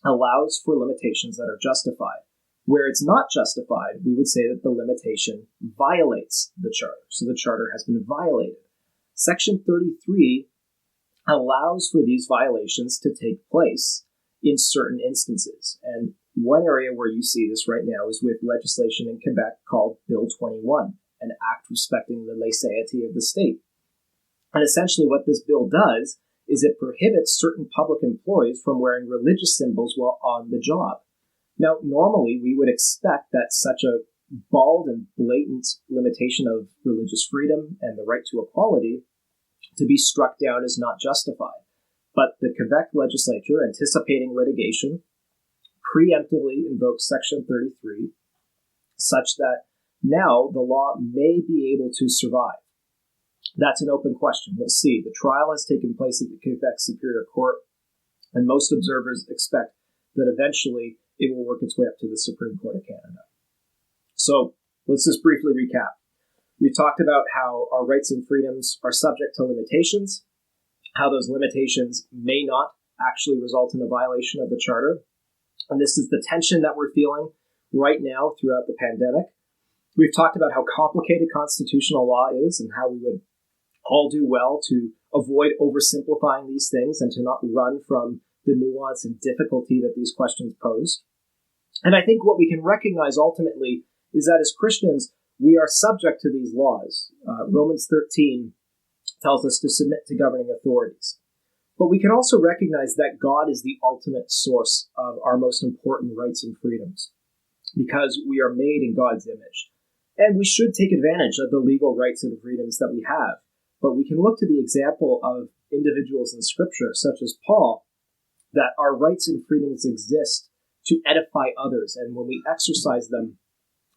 allows for limitations that are justified. Where it's not justified, we would say that the limitation violates the Charter. So the Charter has been violated. Section 33 allows for these violations to take place in certain instances. And one area where you see this right now is with legislation in Quebec called Bill 21, an act respecting the laïcité of the state. And essentially what this bill does is it prohibits certain public employees from wearing religious symbols while on the job. Now, normally we would expect that such a bald and blatant limitation of religious freedom and the right to equality to be struck down as not justified. But the Quebec legislature, anticipating litigation, preemptively invoked Section 33 such that now the law may be able to survive. That's an open question. We'll see. The trial has taken place at the Quebec Superior Court, and most observers expect that eventually it will work its way up to the Supreme Court of Canada. So let's just briefly recap. We talked about how our rights and freedoms are subject to limitations, how those limitations may not actually result in a violation of the Charter. And this is the tension that we're feeling right now throughout the pandemic. We've talked about how complicated constitutional law is and how we would all do well to avoid oversimplifying these things and to not run from the nuance and difficulty that these questions pose. And I think what we can recognize ultimately is that as Christians, we are subject to these laws. Romans 13 tells us to submit to governing authorities. But we can also recognize that God is the ultimate source of our most important rights and freedoms because we are made in God's image. And we should take advantage of the legal rights and freedoms that we have. But we can look to the example of individuals in Scripture, such as Paul, that our rights and freedoms exist to edify others. And when we exercise them,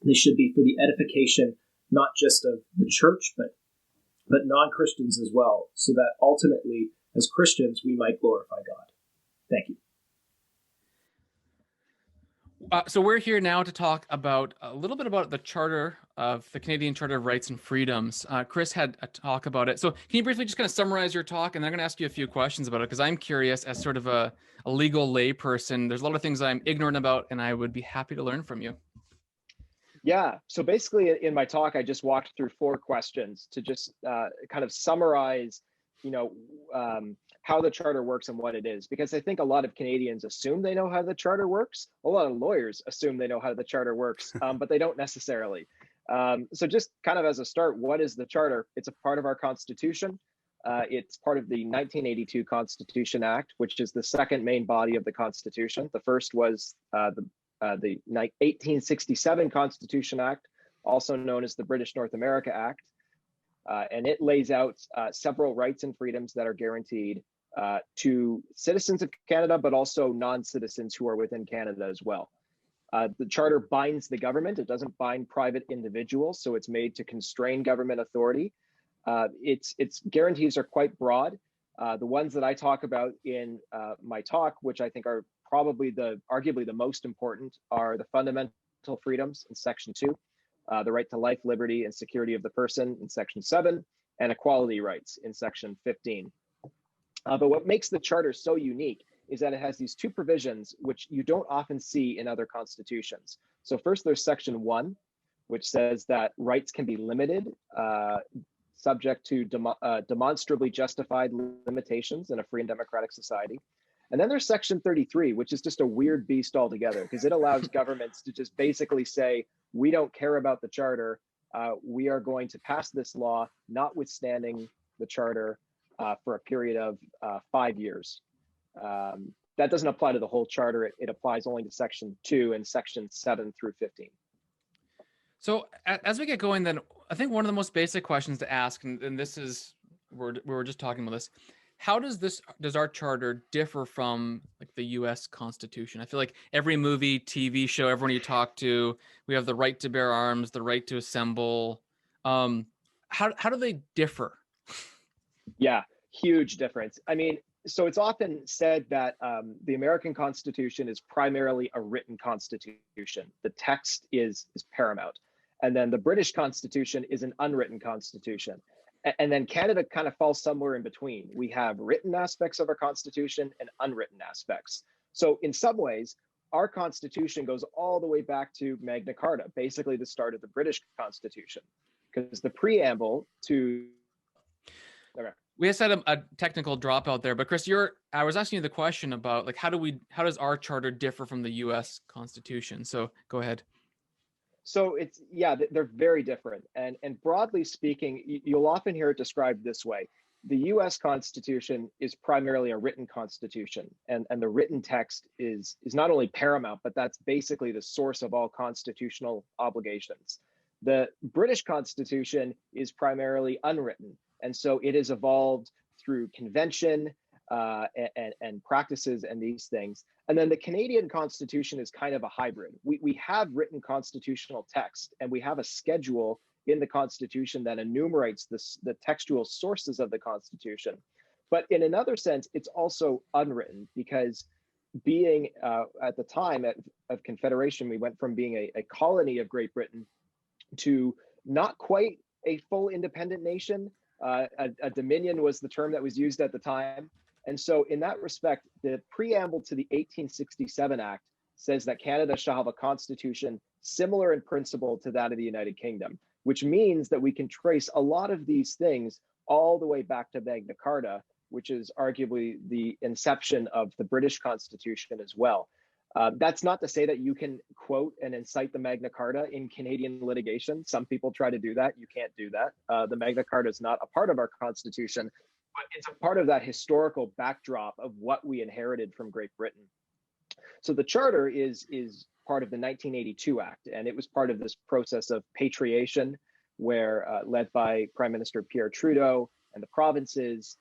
they should be for the edification, not just of the church, but non-Christians as well, so that ultimately, as Christians, we might glorify God. Thank you. So we're here now to talk about a little bit about the Charter of the Canadian Charter of Rights and Freedoms. Chris had a talk about it. So can you briefly just kind of summarize your talk? And then I'm going to ask you a few questions about it because I'm curious as sort of a legal lay person. There's a lot of things I'm ignorant about, and I would be happy to learn from you. Yeah. So basically in my talk, I just walked through 4 questions to just kind of summarize, how the Charter works and what it is, because I think a lot of Canadians assume they know how the Charter works. A lot of lawyers assume they know how the Charter works, but they don't necessarily. So just kind of as a start, what is the Charter? It's a part of our Constitution. It's part of the 1982 Constitution Act, which is the second main body of the Constitution. The first was the 1867 Constitution Act, also known as the British North America Act. And it lays out several rights and freedoms that are guaranteed to citizens of Canada, but also non-citizens who are within Canada as well. The Charter binds the government. It doesn't bind private individuals, so it's made to constrain government authority. Its guarantees are quite broad. The ones that I talk about in my talk, which I think are probably arguably the most important, are the fundamental freedoms in Section 2, the right to life, liberty, and security of the person in Section 7, and equality rights in Section 15. But what makes the Charter so unique is that it has these two provisions which you don't often see in other constitutions. So first, there's Section 1, which says that rights can be limited, subject to demonstrably justified limitations in a free and democratic society. And then there's Section 33, which is just a weird beast altogether, because it allows governments to just basically say, we don't care about the Charter. We are going to pass this law, notwithstanding the Charter, for a period of 5 years. That doesn't apply to the whole Charter. It applies only to Section 2 and Section 7 through 15. So as we get going, then I think one of the most basic questions to ask, and this is, we were just talking about this, how does our Charter differ from like the U.S. Constitution? I feel like every movie, TV show, everyone you talk to, we have the right to bear arms, the right to assemble. How do they differ? Yeah, huge difference. I mean, so it's often said that the American Constitution is primarily a written constitution. The text is paramount. And then the British Constitution is an unwritten constitution. And then Canada kind of falls somewhere in between. We have written aspects of our Constitution and unwritten aspects. So in some ways, our Constitution goes all the way back to Magna Carta, basically the start of the British Constitution, because the preamble to... Okay. We just had a technical dropout there, but Chris, I was asking you the question about like how does our Charter differ from the U.S. Constitution? So go ahead. So they're very different, and broadly speaking, you'll often hear it described this way: the U.S. Constitution is primarily a written constitution, and the written text is not only paramount, but that's basically the source of all constitutional obligations. The British Constitution is primarily unwritten. And so it has evolved through convention and practices and these things. And then the Canadian Constitution is kind of a hybrid. We have written constitutional text, and we have a schedule in the Constitution that enumerates the textual sources of the Constitution. But in another sense, it's also unwritten, because being at the time of Confederation, we went from being a colony of Great Britain to not quite a full independent nation. A dominion was the term that was used at the time. And so in that respect, the preamble to the 1867 Act says that Canada shall have a constitution similar in principle to that of the United Kingdom, which means that we can trace a lot of these things all the way back to Magna Carta, which is arguably the inception of the British Constitution as well. That's not to say that you can quote and incite the Magna Carta in Canadian litigation. Some people try to do that. You can't do that. The Magna Carta is not a part of our Constitution, but it's a part of that historical backdrop of what we inherited from Great Britain. So the Charter is part of the 1982 Act, and it was part of this process of patriation, where led by Prime Minister Pierre Trudeau and the provinces,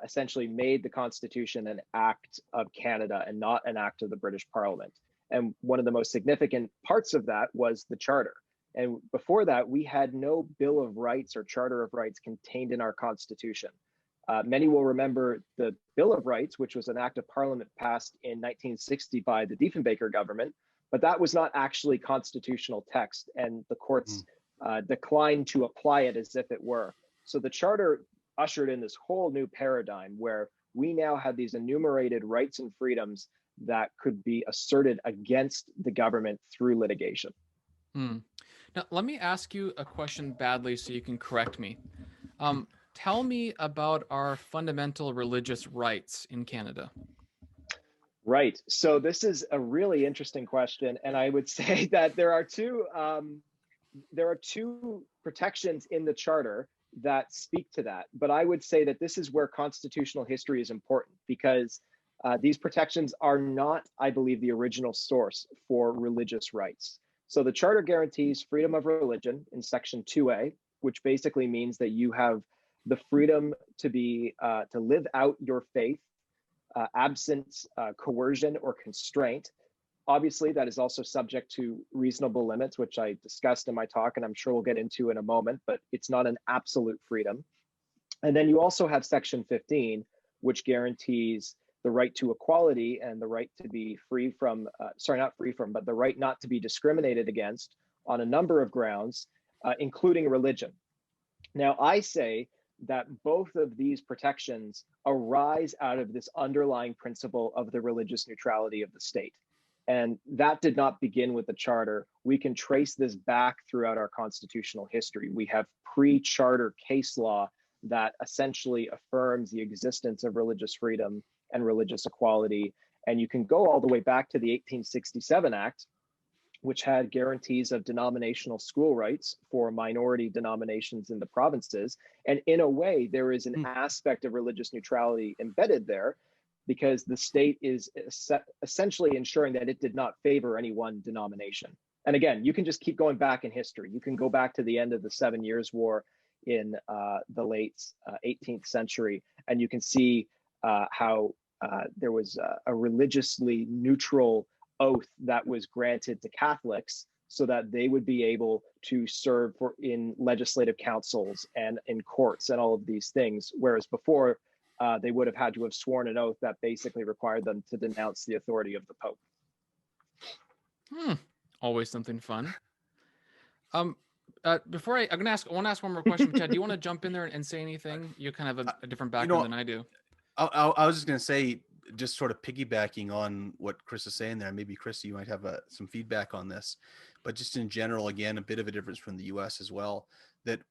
essentially made the Constitution an act of Canada and not an act of the British Parliament. And one of the most significant parts of that was the Charter. And before that, we had no Bill of Rights or Charter of Rights contained in our Constitution. Many will remember the Bill of Rights, which was an act of Parliament passed in 1960 by the Diefenbaker government, but that was not actually constitutional text, and the courts declined to apply it as if it were. So the Charter ushered in this whole new paradigm where we now have these enumerated rights and freedoms that could be asserted against the government through litigation. Now, let me ask you a question badly so you can correct me. Tell me about our fundamental religious rights in Canada. Right. So this is a really interesting question. And I would say that there are two protections in the Charter that speak to that. But I would say that this is where constitutional history is important, because these protections are not, I believe, the original source for religious rights. So the Charter guarantees freedom of religion in Section 2A, which basically means that you have the freedom to live out your faith, absent coercion or constraint. Obviously, that is also subject to reasonable limits, which I discussed in my talk, and I'm sure we'll get into in a moment, but it's not an absolute freedom. And then you also have Section 15, which guarantees the right to equality and the right to be free from, not free from, but the right not to be discriminated against on a number of grounds, including religion. Now, I say that both of these protections arise out of this underlying principle of the religious neutrality of the state. And that did not begin with the charter. We can trace this back throughout our constitutional history. We have pre-charter case law that essentially affirms the existence of religious freedom and religious equality. And you can go all the way back to the 1867 Act, which had guarantees of denominational school rights for minority denominations in the provinces. And in a way, there is an aspect of religious neutrality embedded there, because the state is essentially ensuring that it did not favor any one denomination. And again, you can just keep going back in history. You can go back to the end of the 7 Years' War in the late 18th century, and you can see how there was a religiously neutral oath that was granted to Catholics so that they would be able to serve in legislative councils and in courts and all of these things, whereas before they would have had to have sworn an oath that basically required them to denounce the authority of the Pope. Always something fun. Before I want to ask one more question, Chad. Do you want to jump in there and say anything? You kind of have a different background than I do. I was just going to say, just sort of piggybacking on what Chris is saying there. Maybe Chris, you might have some feedback on this, but just in general, again, a bit of a difference from the U.S. as well. That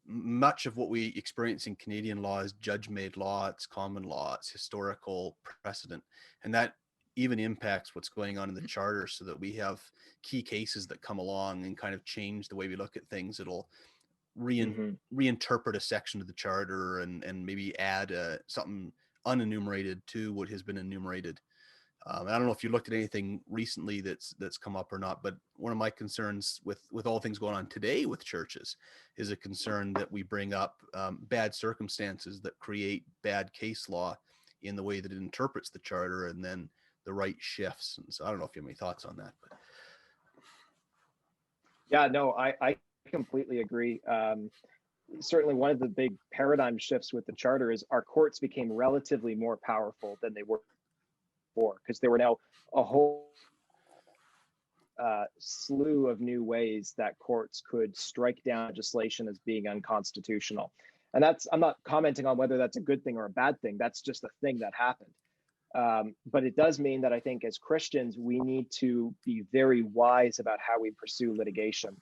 much of what we experience in Canadian law is judge-made law. It's common law. It's historical precedent, and that even impacts what's going on in the charter, so that we have key cases that come along and kind of change the way we look at things. It'll reinterpret a section of the charter and maybe add something unenumerated to what has been enumerated. I don't know if you looked at anything recently that's come up or not, but one of my concerns with all things going on today with churches is a concern that we bring up bad circumstances that create bad case law in the way that it interprets the charter, and then the right shifts. And so I don't know if you have any thoughts on that. But. Yeah, no, I completely agree. Certainly one of the big paradigm shifts with the charter is our courts became relatively more powerful than they were before, because there were now a whole slew of new ways that courts could strike down legislation as being unconstitutional. And I'm not commenting on whether that's a good thing or a bad thing. That's just a thing that happened. But it does mean that I think as Christians, we need to be very wise about how we pursue litigation.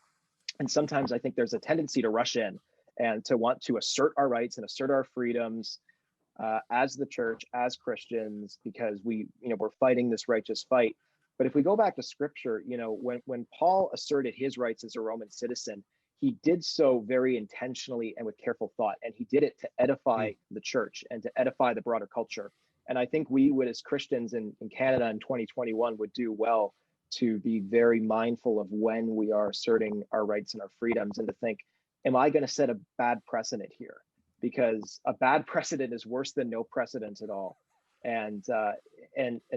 And sometimes I think there's a tendency to rush in and to want to assert our rights and assert our freedoms as the church, as Christians, because we're fighting this righteous fight. But if we go back to Scripture, when Paul asserted his rights as a Roman citizen, he did so very intentionally and with careful thought, and he did it to edify the church and to edify the broader culture. And I think we would, as Christians in Canada in 2021, would do well to be very mindful of when we are asserting our rights and our freedoms, and to think, am I going to set a bad precedent here? Because a bad precedent is worse than no precedent at all. And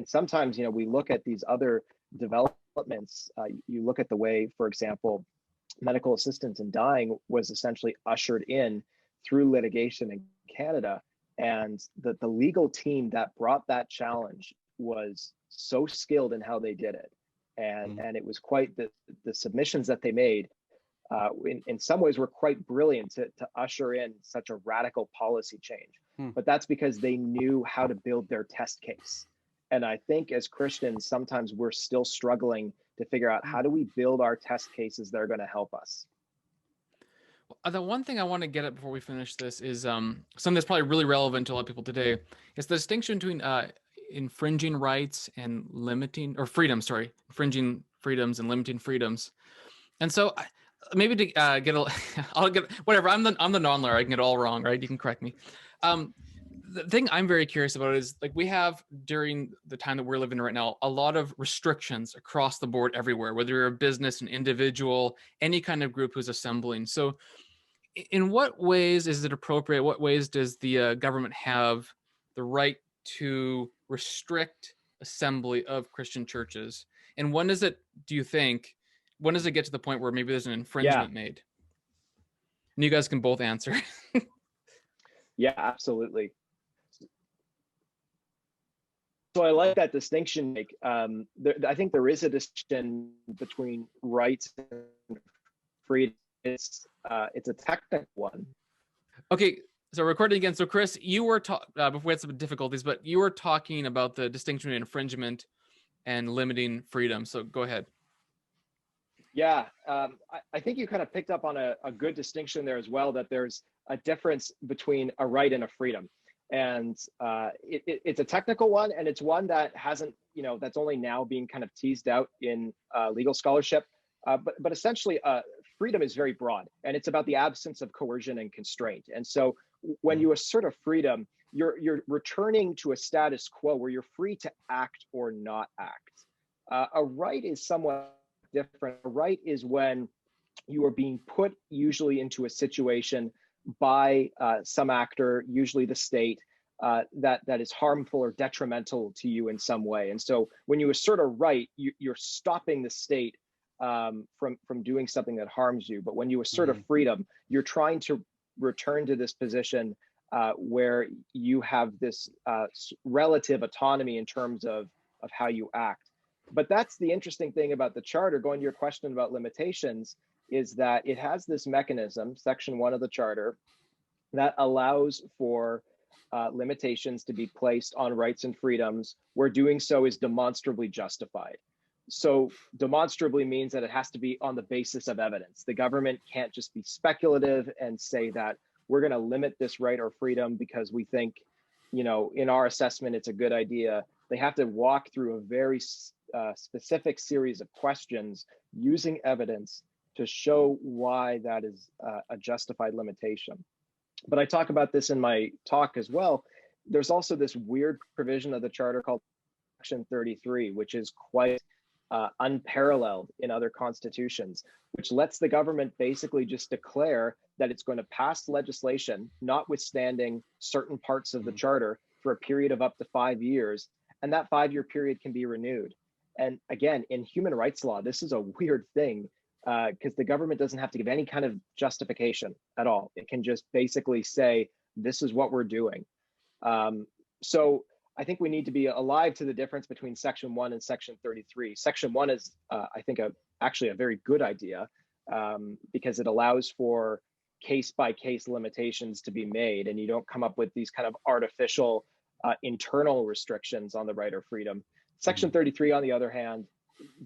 sometimes, we look at these other developments. You look at the way, for example, medical assistance in dying was essentially ushered in through litigation in Canada. And the legal team that brought that challenge was so skilled in how they did it. And it was quite the submissions that they made in some ways were quite brilliant to usher in such a radical policy change. But that's because they knew how to build their test case. And I think as Christians, sometimes we're still struggling to figure out, how do we build our test cases that are going to help us? The one thing I want to get at before we finish this is something that's probably really relevant to a lot of people today. It's the distinction between infringing rights and infringing freedoms and limiting freedoms. And so maybe to I'll get whatever. I'm the non-lawyer. I can get it all wrong, right? You can correct me. The thing I'm very curious about is, like, we have, during the time that we're living right now, a lot of restrictions across the board everywhere, whether you're a business, an individual, any kind of group who's assembling. So in what ways is it appropriate? What ways does the government have the right to restrict assembly of Christian churches? And when does it get to the point where maybe there's an infringement made? And you guys can both answer. Yeah, absolutely. So I like that distinction, Mike. I think there is a distinction between rights and freedom. It's a technical one. Okay, so recording again. So Chris, you were before we had some difficulties, but you were talking about the distinction between infringement and limiting freedom. So go ahead. Yeah, I think you kind of picked up on a good distinction there as well, that there's a difference between a right and a freedom. And it's a technical one, and it's one that hasn't, that's only now being kind of teased out in legal scholarship. But essentially, freedom is very broad, and it's about the absence of coercion and constraint. And so when you assert a freedom, you're returning to a status quo where you're free to act or not act. A right is somewhat different. A right is when you are being put usually into a situation by some actor, usually the state, that is harmful or detrimental to you in some way. And so when you assert a right, you're stopping the state from doing something that harms you. But when you assert a freedom, you're trying to return to this position where you have this relative autonomy in terms of how you act. But that's the interesting thing about the Charter, going to your question about limitations, is that it has this mechanism, Section 1 of the Charter, that allows for limitations to be placed on rights and freedoms where doing so is demonstrably justified. So demonstrably means that it has to be on the basis of evidence. The government can't just be speculative and say that we're going to limit this right or freedom because we think, in our assessment, it's a good idea. They have to walk through a very specific series of questions using evidence to show why that is a justified limitation. But I talk about this in my talk as well. There's also this weird provision of the Charter called Section 33, which is quite unparalleled in other constitutions, which lets the government basically just declare that it's going to pass legislation, notwithstanding certain parts of the Charter, for a period of up to 5 years. And that 5-year period can be renewed. And again, in human rights law, this is a weird thing because the government doesn't have to give any kind of justification at all. It can just basically say, this is what we're doing. So I think we need to be alive to the difference between Section 1 and Section 33. Section 1 is, I think, actually a very good idea because it allows for case-by-case limitations to be made, and you don't come up with these kind of artificial internal restrictions on the right or freedom. Section 33, on the other hand,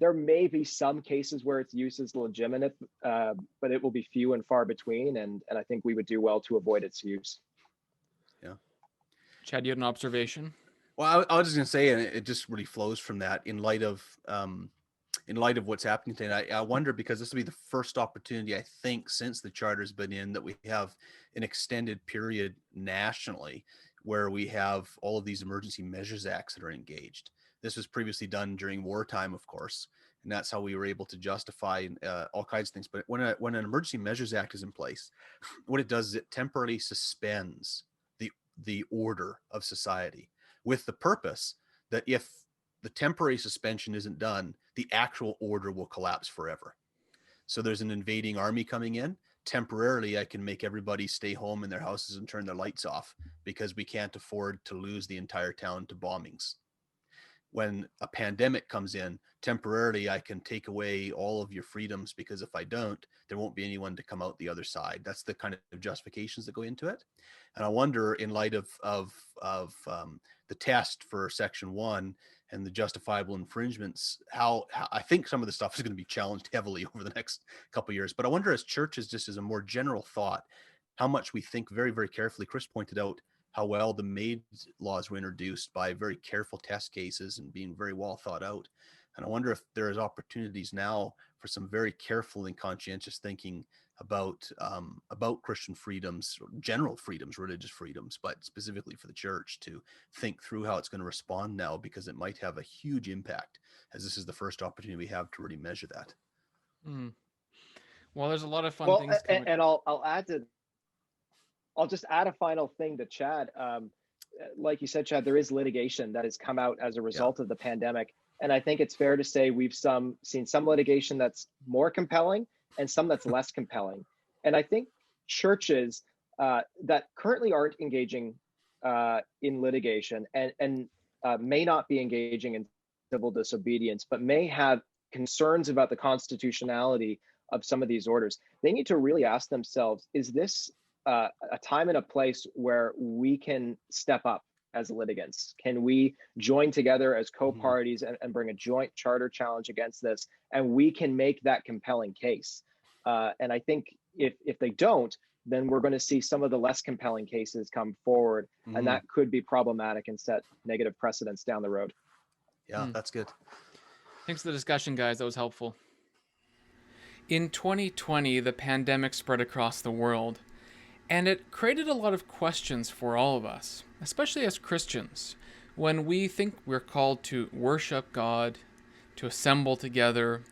there may be some cases where its use is legitimate, but it will be few and far between, and I think we would do well to avoid its use. Yeah. Chad, you had an observation? Well, I was just going to say, and it just really flows from that in light of what's happening today. I wonder, because this will be the first opportunity, I think, since the Charter's been in, that we have an extended period nationally where we have all of these emergency measures acts that are engaged. This was previously done during wartime, of course, and that's how we were able to justify all kinds of things. But when an emergency measures act is in place, what it does is it temporarily suspends the order of society, with the purpose that if the temporary suspension isn't done, the actual order will collapse forever. So there's an invading army coming in. Temporarily, I can make everybody stay home in their houses and turn their lights off because we can't afford to lose the entire town to bombings. When a pandemic comes in, temporarily, I can take away all of your freedoms because if I don't, there won't be anyone to come out the other side. That's the kind of justifications that go into it. And I wonder, in light of the test for Section 1 and the justifiable infringements, how I think some of the stuff is going to be challenged heavily over the next couple of years. But I wonder, as churches, just as a more general thought, how much we think very, very carefully. Chris pointed out how well the MAID laws were introduced by very careful test cases and being very well thought out. And I wonder if there is opportunities now for some very careful and conscientious thinking about Christian freedoms, general freedoms, religious freedoms, but specifically for the church, to think through how it's going to respond now, because it might have a huge impact, as this is the first opportunity we have to really measure that. Well, there's a lot of fun things coming. And I'll just add a final thing to Chad. Like you said, Chad, there is litigation that has come out as a result of the pandemic. And I think it's fair to say we've seen some litigation that's more compelling and some that's less compelling. And I think churches that currently aren't engaging in litigation, and may not be engaging in civil disobedience, but may have concerns about the constitutionality of some of these orders, they need to really ask themselves, is this a time and a place where we can step up as litigants? Can we join together as co-parties and bring a joint charter challenge against this? And we can make that compelling case. And I think if they don't, then we're going to see some of the less compelling cases come forward, and that could be problematic and set negative precedents down the road. Yeah, that's good. Thanks for the discussion, guys. That was helpful. In 2020, the pandemic spread across the world, and it created a lot of questions for all of us, especially as Christians, when we think we're called to worship God, to assemble together,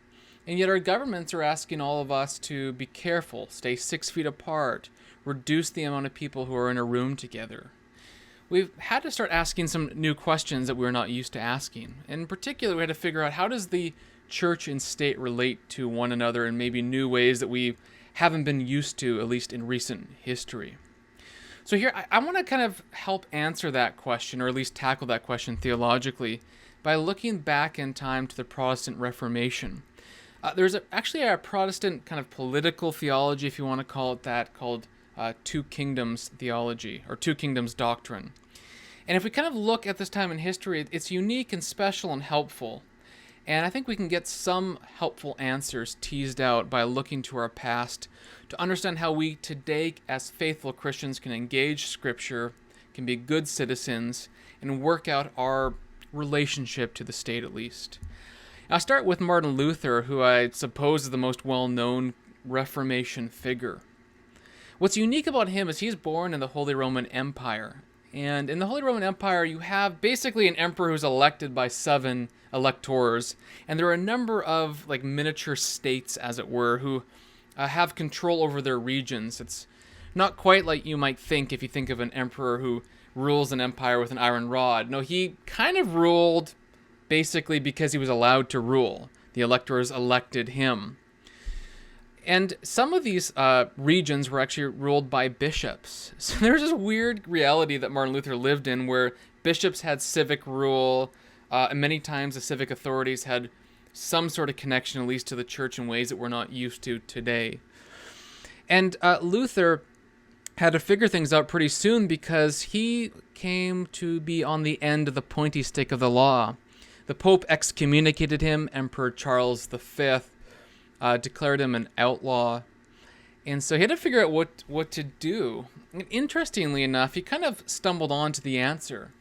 and yet our governments are asking all of us to be careful, stay 6 feet apart, reduce the amount of people who are in a room together. We've had to start asking some new questions that we're not used to asking. In particular, we had to figure out, how does the church and state relate to one another in maybe new ways that we haven't been used to, at least in recent history. So here, I want to kind of help answer that question, or at least tackle that question theologically, by looking back in time to the Protestant Reformation. There's actually a Protestant kind of political theology, if you want to call it that, called Two Kingdoms theology, or Two Kingdoms doctrine. And if we kind of look at this time in history, it's unique and special and helpful. And I think we can get some helpful answers teased out by looking to our past to understand how we today, as faithful Christians, can engage Scripture, can be good citizens, and work out our relationship to the state at least. I'll start with Martin Luther, who I suppose is the most well-known Reformation figure. What's unique about him is he's born in the Holy Roman Empire. And in the Holy Roman Empire, you have basically an emperor who's elected by 7 electors. And there are a number of like miniature states, as it were, who have control over their regions. It's not quite like you might think if you think of an emperor who rules an empire with an iron rod. No, he kind of ruled basically because he was allowed to rule. The electors elected him. And some of these regions were actually ruled by bishops. So there's this weird reality that Martin Luther lived in where bishops had civic rule, and many times the civic authorities had some sort of connection, at least to the church, in ways that we're not used to today. And Luther had to figure things out pretty soon because he came to be on the end of the pointy stick of the law. The Pope excommunicated him. Emperor Charles V declared him an outlaw. And so he had to figure out what to do. And interestingly enough, he kind of stumbled onto the answer.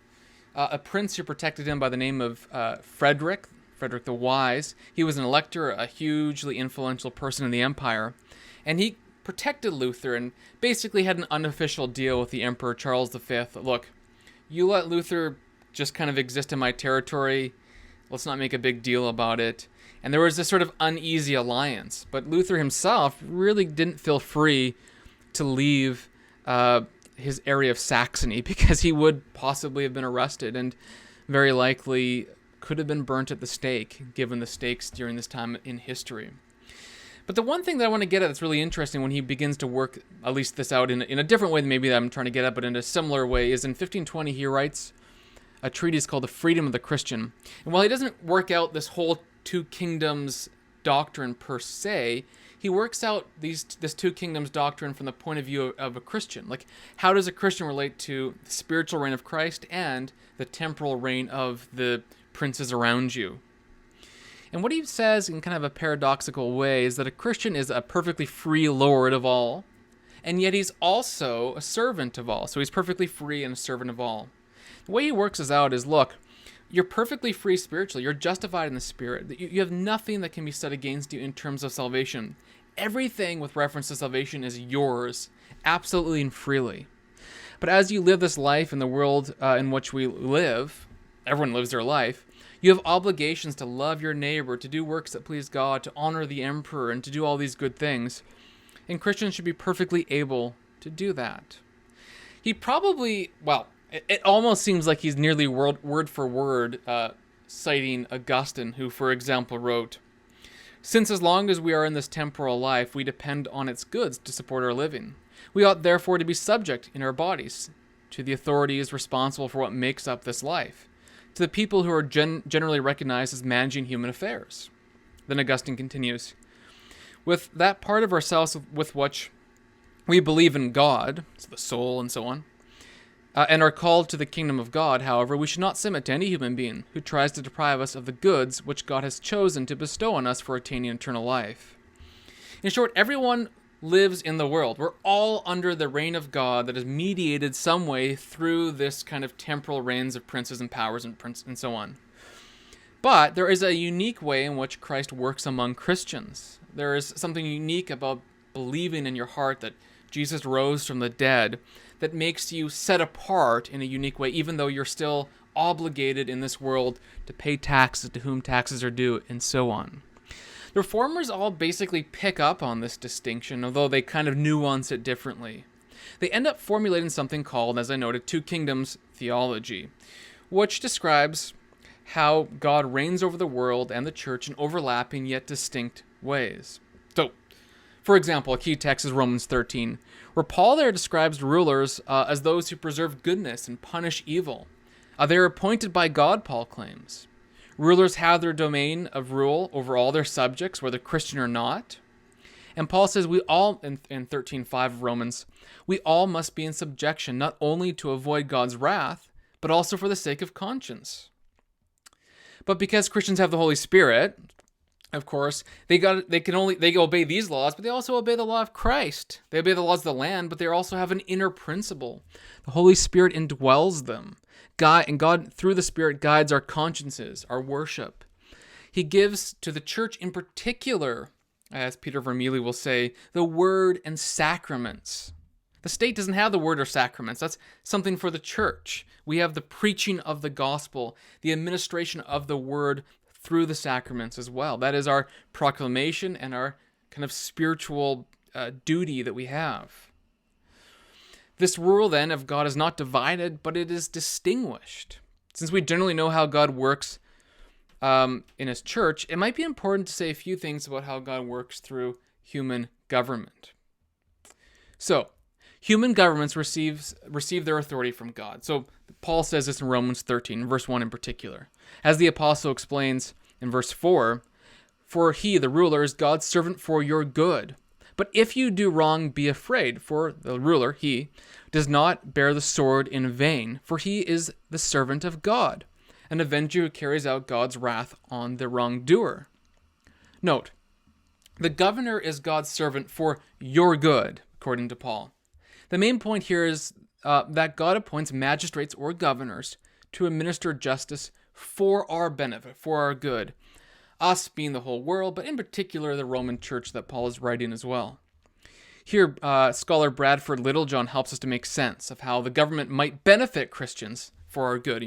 A prince who protected him by the name of Frederick the Wise. He was an elector, a hugely influential person in the empire. And he protected Luther and basically had an unofficial deal with the Emperor Charles V. Look, you let Luther just kind of exist in my territory. Let's not make a big deal about it. And there was this sort of uneasy alliance. But Luther himself really didn't feel free to leave his area of Saxony because he would possibly have been arrested and very likely could have been burnt at the stake, given the stakes during this time in history. But the one thing that I want to get at that's really interesting when he begins to work at least this out in a different way than maybe that I'm trying to get at, but in a similar way, is in 1520 he writes a treatise called The Freedom of the Christian. And while he doesn't work out this whole Two Kingdoms doctrine per se, he works out this Two Kingdoms doctrine from the point of view of a Christian. Like, how does a Christian relate to the spiritual reign of Christ and the temporal reign of the princes around you? And what he says in kind of a paradoxical way is that a Christian is a perfectly free lord of all, and yet he's also a servant of all. So he's perfectly free and a servant of all. The way he works this out is, look, you're perfectly free spiritually. You're justified in the Spirit. You have nothing that can be said against you in terms of salvation. Everything with reference to salvation is yours, absolutely and freely. But as you live this life in the world in which we live, everyone lives their life, you have obligations to love your neighbor, to do works that please God, to honor the emperor, and to do all these good things. And Christians should be perfectly able to do that. He probably, well, it almost seems like he's nearly word for word citing Augustine, who, for example, wrote, "Since as long as we are in this temporal life, we depend on its goods to support our living. We ought therefore to be subject in our bodies to the authorities responsible for what makes up this life, to the people who are generally recognized as managing human affairs. Then Augustine continues, with that part of ourselves with which we believe in God, so the soul and so on, and are called to the kingdom of God, however, we should not submit to any human being who tries to deprive us of the goods which God has chosen to bestow on us for attaining eternal life. In short, everyone lives in the world. We're all under the reign of God that is mediated some way through this kind of temporal reigns of princes and powers and so on. But there is a unique way in which Christ works among Christians. There is something unique about believing in your heart that Jesus rose from the dead that makes you set apart in a unique way, even though you're still obligated in this world to pay taxes to whom taxes are due, and so on. The Reformers all basically pick up on this distinction, although they kind of nuance it differently. They end up formulating something called, as I noted, two kingdoms theology, which describes how God reigns over the world and the church in overlapping yet distinct ways. So, for example, a key text is Romans 13, where Paul there describes rulers as those who preserve goodness and punish evil. They are appointed by God, Paul claims. Rulers have their domain of rule over all their subjects, whether Christian or not. And Paul says we all, in 13:5 of Romans, we all must be in subjection, not only to avoid God's wrath, but also for the sake of conscience. But because Christians have the Holy Spirit, of course, they obey these laws, but they also obey the law of Christ. They obey the laws of the land, but they also have an inner principle. The Holy Spirit indwells them. God, through the Spirit, guides our consciences, our worship. He gives to the church in particular, as Peter Vermeulen will say, the word and sacraments. The state doesn't have the word or sacraments. That's something for the church. We have the preaching of the gospel, the administration of the word through the sacraments as well. That is our proclamation and our kind of spiritual duty that we have. This rule, then, of God is not divided, but it is distinguished. Since we generally know how God works in his church, it might be important to say a few things about how God works through human government. So, human governments receive their authority from God. So, Paul says this in Romans 13, verse 1 in particular. As the apostle explains in verse 4, for he, the ruler, is God's servant for your good. But if you do wrong, be afraid, for the ruler, he, does not bear the sword in vain, for he is the servant of God, an avenger who carries out God's wrath on the wrongdoer. Note, the governor is God's servant for your good, according to Paul. The main point here is that God appoints magistrates or governors to administer justice for our benefit, for our good. Us being the whole world, but in particular the Roman church that Paul is writing as well. Here, scholar Bradford Littlejohn helps us to make sense of how the government might benefit Christians for our good,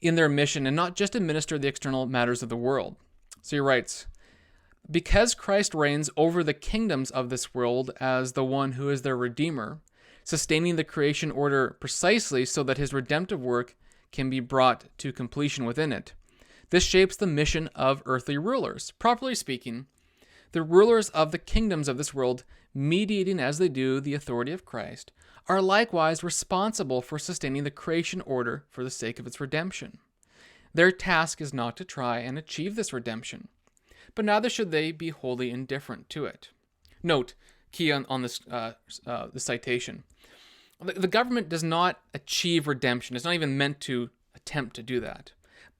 in their mission and not just administer the external matters of the world. So he writes, because Christ reigns over the kingdoms of this world as the one who is their Redeemer, sustaining the creation order precisely so that his redemptive work can be brought to completion within it. This shapes the mission of earthly rulers. Properly speaking, the rulers of the kingdoms of this world, mediating as they do the authority of Christ, are likewise responsible for sustaining the creation order for the sake of its redemption. Their task is not to try and achieve this redemption, but neither should they be wholly indifferent to it. Note, key on this the citation. The government does not achieve redemption. It's not even meant to attempt to do that.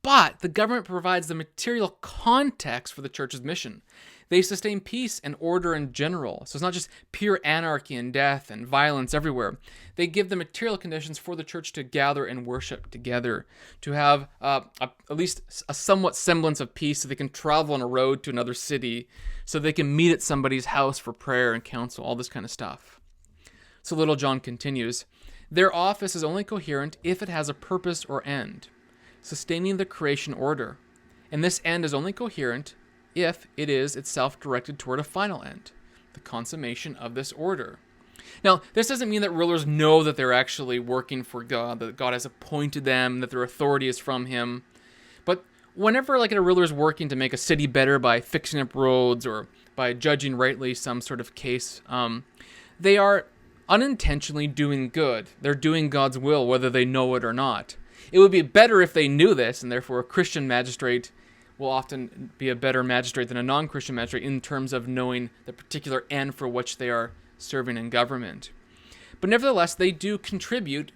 But the government provides the material context for the church's mission. They sustain peace and order in general. So it's not just pure anarchy and death and violence everywhere. They give the material conditions for the church to gather and worship together, to have at least a somewhat semblance of peace so they can travel on a road to another city, so they can meet at somebody's house for prayer and counsel, all this kind of stuff. So Littlejohn continues, their office is only coherent if it has a purpose or end, sustaining the creation order. And this end is only coherent if it is itself directed toward a final end, the consummation of this order. Now, this doesn't mean that rulers know that they're actually working for God, that God has appointed them, that their authority is from him. But whenever a ruler is working to make a city better by fixing up roads or by judging rightly some sort of case, they are unintentionally doing good. They're doing God's will, whether they know it or not. It would be better if they knew this, and therefore a Christian magistrate will often be a better magistrate than a non-Christian magistrate in terms of knowing the particular end for which they are serving in government. But nevertheless, they do contribute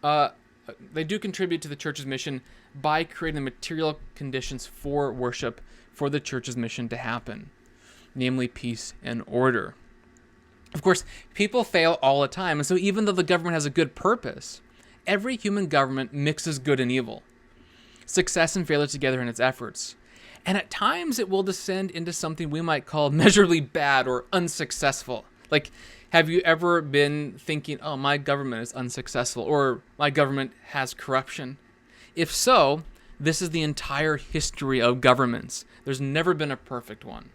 to the church's mission by creating the material conditions for worship for the church's mission to happen, namely peace and order. Of course, people fail all the time, and so even though the government has a good purpose, every human government mixes good and evil, success and failure together in its efforts. And at times it will descend into something we might call measurably bad or unsuccessful. Like, have you ever been thinking, oh, my government is unsuccessful, or my government has corruption? If so, this is the entire history of governments. There's never been a perfect one.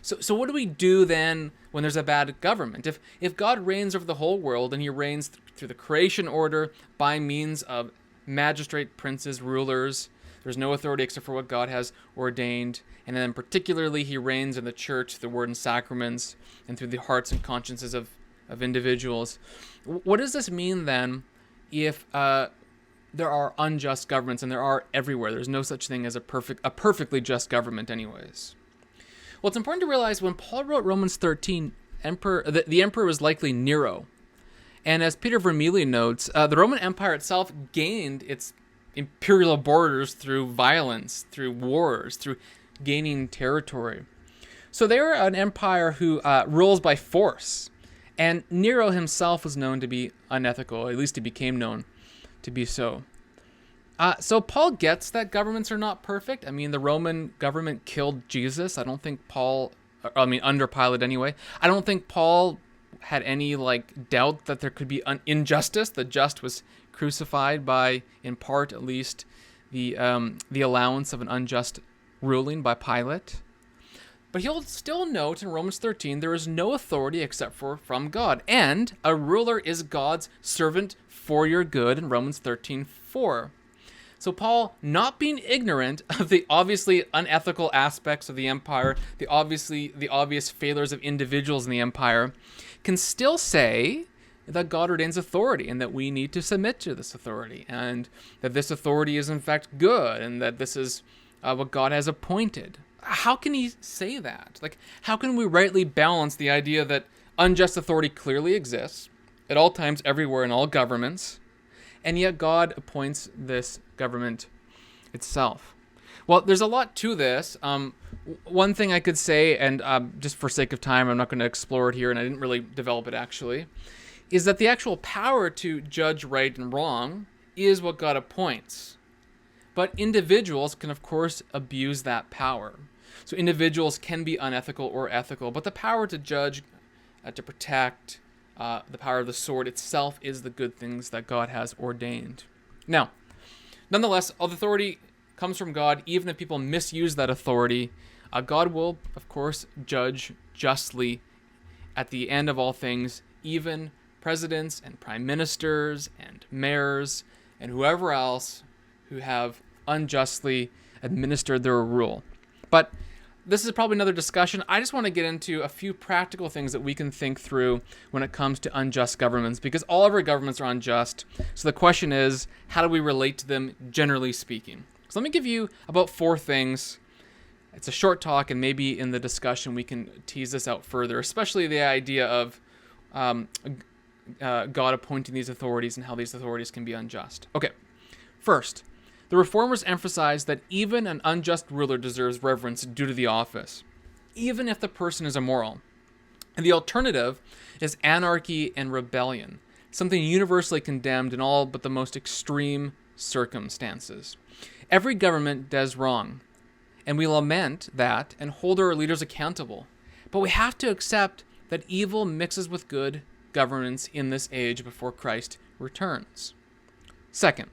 So what do we do then when there's a bad government? If God reigns over the whole world, and he reigns through the creation order by means of magistrate, princes, rulers, there's no authority except for what God has ordained, and then particularly he reigns in the church, the word and sacraments, and through the hearts and consciences of individuals. What does this mean then if there are unjust governments, and there are everywhere? There's no such thing as a perfectly just government anyways. Well, it's important to realize when Paul wrote Romans 13, the emperor was likely Nero. And as Peter Vermeulen notes, the Roman Empire itself gained its imperial borders through violence, through wars, through gaining territory. So they were an empire who rules by force. And Nero himself was known to be unethical, at least he became known to be so. So Paul gets that governments are not perfect. I mean, the Roman government killed Jesus. I don't think under Pilate anyway. I don't think Paul had any doubt that there could be injustice. The just was crucified by, in part at least, the allowance of an unjust ruling by Pilate. But he'll still note in Romans 13, there is no authority except from God. And a ruler is God's servant for your good in Romans 13:4. So Paul, not being ignorant of the obviously unethical aspects of the empire, the obvious failures of individuals in the empire, can still say that God ordains authority and that we need to submit to this authority, and that this authority is in fact good, and that this is what God has appointed. How can he say that? How can we rightly balance the idea that unjust authority clearly exists at all times, everywhere, in all governments, and yet God appoints this government itself? Well, there's a lot to this. One thing I could say, and just for sake of time, I'm not going to explore it here, and I didn't really develop it actually, is that the actual power to judge right and wrong is what God appoints. But individuals can, of course, abuse that power. So individuals can be unethical or ethical, but the power to judge, to protect, the power of the sword itself is the good things that God has ordained. Now, nonetheless, all authority comes from God. Even if people misuse that authority, God will, of course, judge justly at the end of all things, even presidents and prime ministers and mayors and whoever else who have unjustly administered their rule. But this is probably another discussion. I just want to get into a few practical things that we can think through when it comes to unjust governments, because all of our governments are unjust. So the question is, how do we relate to them generally speaking? So let me give you about 4 things. It's a short talk, and maybe in the discussion we can tease this out further, especially the idea of God appointing these authorities and how these authorities can be unjust. Okay, first, the Reformers emphasize that even an unjust ruler deserves reverence due to the office, even if the person is immoral. And the alternative is anarchy and rebellion, something universally condemned in all but the most extreme circumstances. Every government does wrong, and we lament that and hold our leaders accountable. But we have to accept that evil mixes with good governance in this age before Christ returns. Second,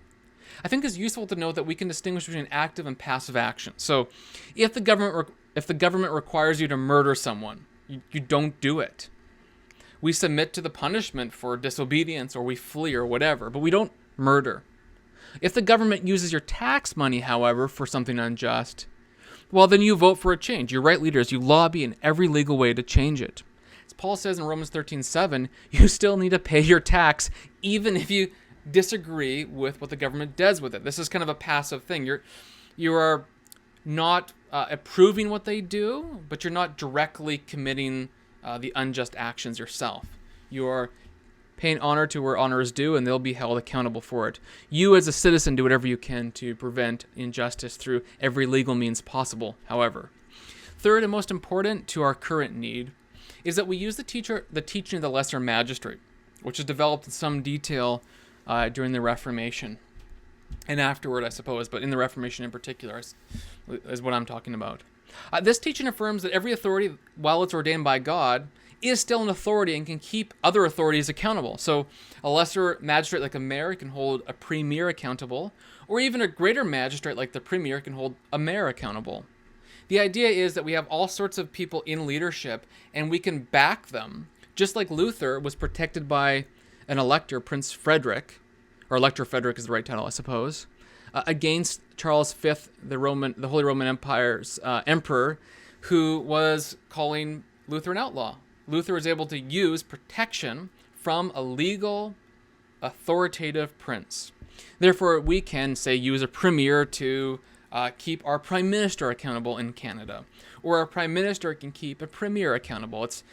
I think it's useful to note that we can distinguish between active and passive action. So, if the government requires you to murder someone, you don't do it. We submit to the punishment for disobedience, or we flee, or whatever, but we don't murder. If the government uses your tax money, however, for something unjust, well, then you vote for a change. You're right leaders. You lobby in every legal way to change it. As Paul says in Romans 13:7, you still need to pay your tax, even if you disagree with what the government does with it. This is kind of a passive thing. You are not approving what they do, but you're not directly committing the unjust actions yourself. You are paying honor to where honor is due, and they'll be held accountable for it. You as a citizen do whatever you can to prevent injustice through every legal means possible, however. Third, and most important to our current need, is that we use the teaching of the lesser magistrate, which is developed in some detail during the Reformation, and afterward, I suppose, but in the Reformation in particular is what I'm talking about. This teaching affirms that every authority, while it's ordained by God, is still an authority and can keep other authorities accountable. So a lesser magistrate like a mayor can hold a premier accountable, or even a greater magistrate like the premier can hold a mayor accountable. The idea is that we have all sorts of people in leadership, and we can back them, just like Luther was protected by an elector, Prince Frederick, or Elector Frederick is the right title, I suppose, against Charles V, the Holy Roman Empire's emperor, who was calling Luther an outlaw. Luther was able to use protection from a legal, authoritative prince. Therefore, we can, say, use a premier to keep our prime minister accountable in Canada, or our prime minister can keep a premier accountable. It's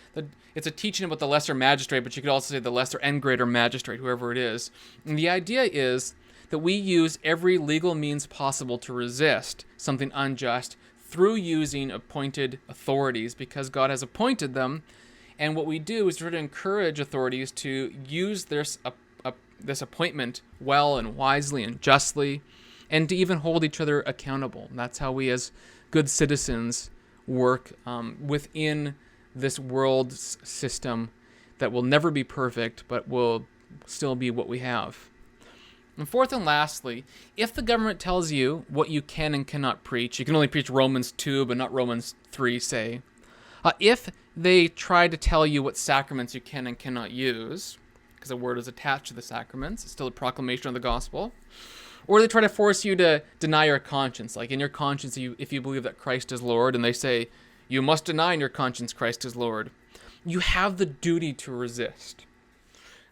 a teaching about the lesser magistrate, but you could also say the lesser and greater magistrate, whoever it is. And the idea is that we use every legal means possible to resist something unjust through using appointed authorities, because God has appointed them. And what we do is try to encourage authorities to use this appointment well and wisely and justly, and to even hold each other accountable. And that's how we as good citizens work within this world system that will never be perfect, but will still be what we have. And fourth and lastly, if the government tells you what you can and cannot preach, you can only preach Romans 2, but not Romans 3, say. If they try to tell you what sacraments you can and cannot use, because the word is attached to the sacraments, it's still a proclamation of the gospel, or they try to force you to deny your conscience, like in your conscience, if you believe that Christ is Lord, and they say, you must deny in your conscience Christ is Lord, you have the duty to resist.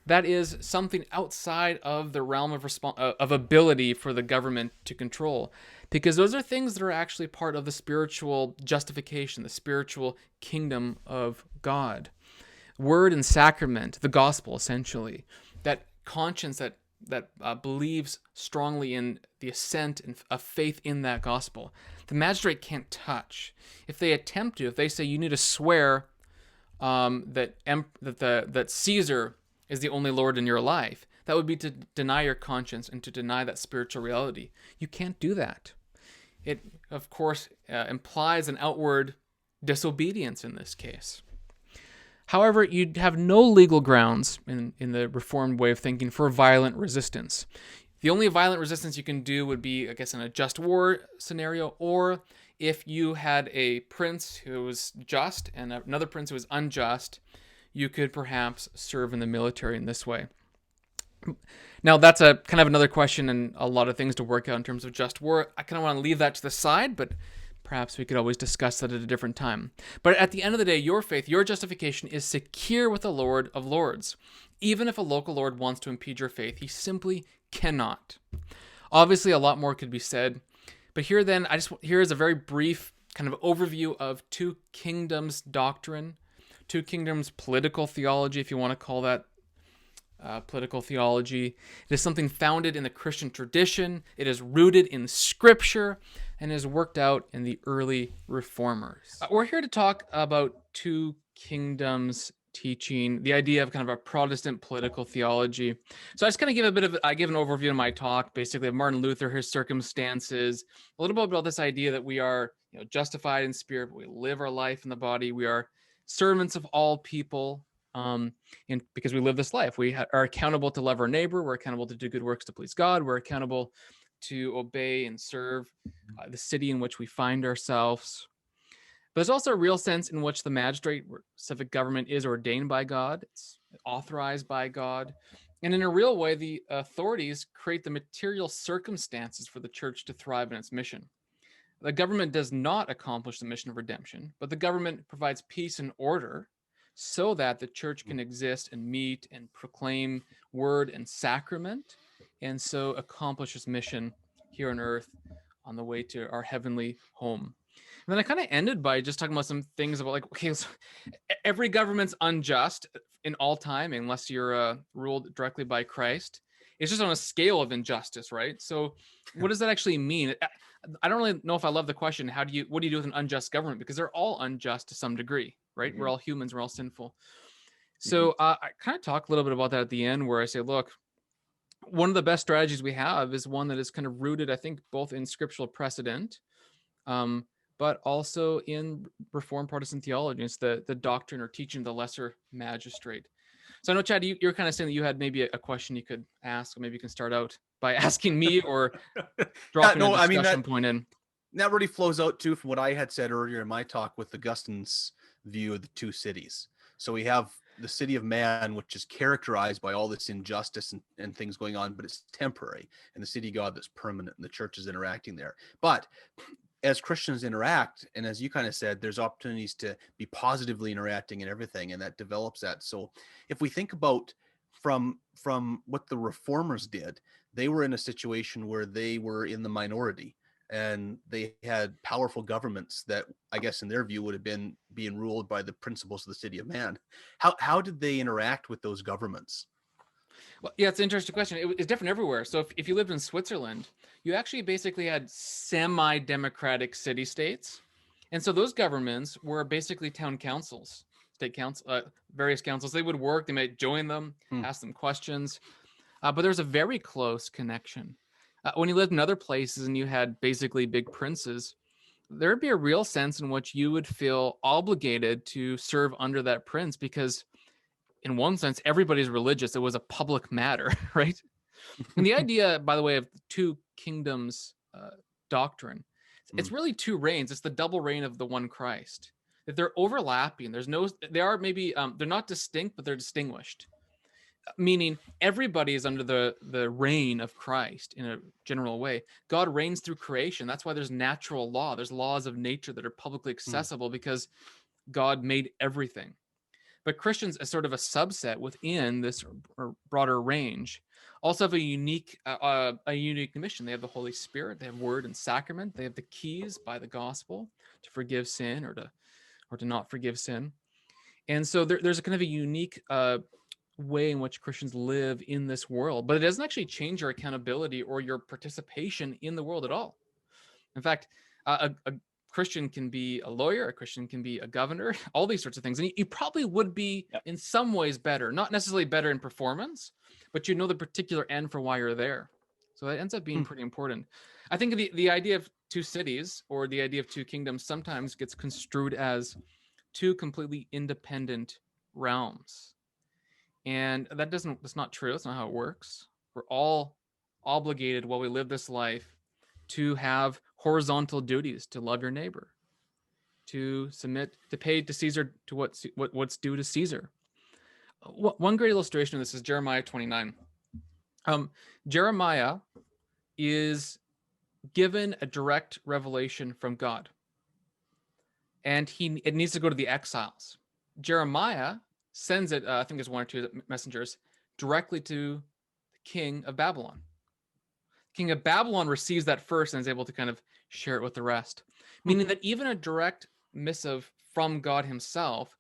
That is something outside of the realm of ability for the government to control, because those are things that are actually part of the spiritual justification, the spiritual kingdom of God. Word and sacrament, the gospel essentially, that conscience that believes strongly in the assent of faith in that gospel, the magistrate can't touch. If they attempt to, if they say you need to swear that Caesar is the only Lord in your life, that would be to deny your conscience and to deny that spiritual reality. You can't do that. It, of course, implies an outward disobedience in this case. However, you'd have no legal grounds in the Reformed way of thinking for violent resistance. The only violent resistance you can do would be, I guess, in a just war scenario, or if you had a prince who was just and another prince who was unjust, you could perhaps serve in the military in this way. Now, that's a kind of another question and a lot of things to work out in terms of just war. I kind of want to leave that to the side, but perhaps we could always discuss that at a different time. But at the end of the day, your faith, your justification is secure with the Lord of Lords. Even if a local lord wants to impede your faith, he simply cannot. Obviously, a lot more could be said, but here is a very brief kind of overview of two kingdoms doctrine, two kingdoms political theology, if you want to call that political theology. It is something founded in the Christian tradition. It is rooted in Scripture and is worked out in the early reformers. We're here to talk about two kingdoms teaching, the idea of kind of a Protestant political theology. So I just kind of I give an overview in my talk, basically, of Martin Luther, his circumstances, a little bit about this idea that we are, justified in spirit, but we live our life in the body. We are servants of all people, because we live this life. We are accountable to love our neighbor. We're accountable to do good works to please God. We're accountable to obey and serve the city in which we find ourselves. But there's also a real sense in which the magistrate or civic government is ordained by God. It's authorized by God. And in a real way, the authorities create the material circumstances for the church to thrive in its mission. The government does not accomplish the mission of redemption, but the government provides peace and order so that the church can exist and meet and proclaim word and sacrament and so accomplish his mission here on earth on the way to our heavenly home. And then I kind of ended by just talking about some things about like, okay, so every government's unjust in all time unless you're ruled directly by Christ. It's just on a scale of injustice, right? So what does that actually mean? I don't really know if I love the question. What do you do with an unjust government? Because they're all unjust to some degree, right? Mm-hmm. We're all humans. We're all sinful. So I kind of talk a little bit about that at the end where I say, look, one of the best strategies we have is one that is kind of rooted, I think, both in scriptural precedent, but also in Reformed Protestant theology. It's the doctrine or teaching of the lesser magistrate. So I know, Chad, you're kind of saying that you had maybe a question you could ask, or maybe you can start out by asking me or dropping a discussion point in. That really flows out too from what I had said earlier in my talk with Augustine's view of the two cities. So we have the city of man, which is characterized by all this injustice and things going on, but it's temporary, and the city of God that's permanent, and the church is interacting there. But as Christians interact, and as you kind of said, there's opportunities to be positively interacting and everything, and that develops that. So if we think about from what the reformers did, they were in a situation where they were in the minority, and they had powerful governments that I guess in their view would have been being ruled by the principles of the city of man. How did they interact with those governments? Well, yeah, it's an interesting question. It's different everywhere. So if you lived in Switzerland, you actually basically had semi-democratic city-states. And so those governments were basically town councils, state council, various councils. They would work, they might join them, ask them questions. But there's a very close connection. When you lived in other places and you had basically big princes, there'd be a real sense in which you would feel obligated to serve under that prince because in one sense, everybody's religious. It was a public matter, right? And the idea, by the way, of the two kingdoms doctrine, it's really two reigns. It's the double reign of the one Christ. That they're overlapping. They are maybe, they're not distinct, but they're distinguished. Meaning everybody is under the reign of Christ in a general way. God reigns through creation. That's why there's natural law. There's laws of nature that are publicly accessible because God made everything. But Christians, as sort of a subset within this broader range, also have a unique mission. They have the Holy Spirit, they have Word and Sacrament, they have the keys by the gospel to forgive sin or to not forgive sin, and so there's a kind of a unique way in which Christians live in this world. But it doesn't actually change your accountability or your participation in the world at all. In fact, a Christian can be a lawyer, a Christian can be a governor, all these sorts of things. And you probably would be in some ways better, not necessarily better in performance, but you know the particular end for why you're there. So that ends up being pretty important. I think the idea of two cities or the idea of two kingdoms sometimes gets construed as two completely independent realms. And that's not true. That's not how it works. We're all obligated while we live this life to have horizontal duties, to love your neighbor, to submit, to pay to Caesar to what's due to Caesar. One great illustration of this is Jeremiah 29. Jeremiah is given a direct revelation from God, and it needs to go to the exiles. Jeremiah sends it, I think there's one or two messengers, directly to the king of Babylon. King of Babylon receives that first and is able to kind of share it with the rest. Meaning that even a direct missive from God himself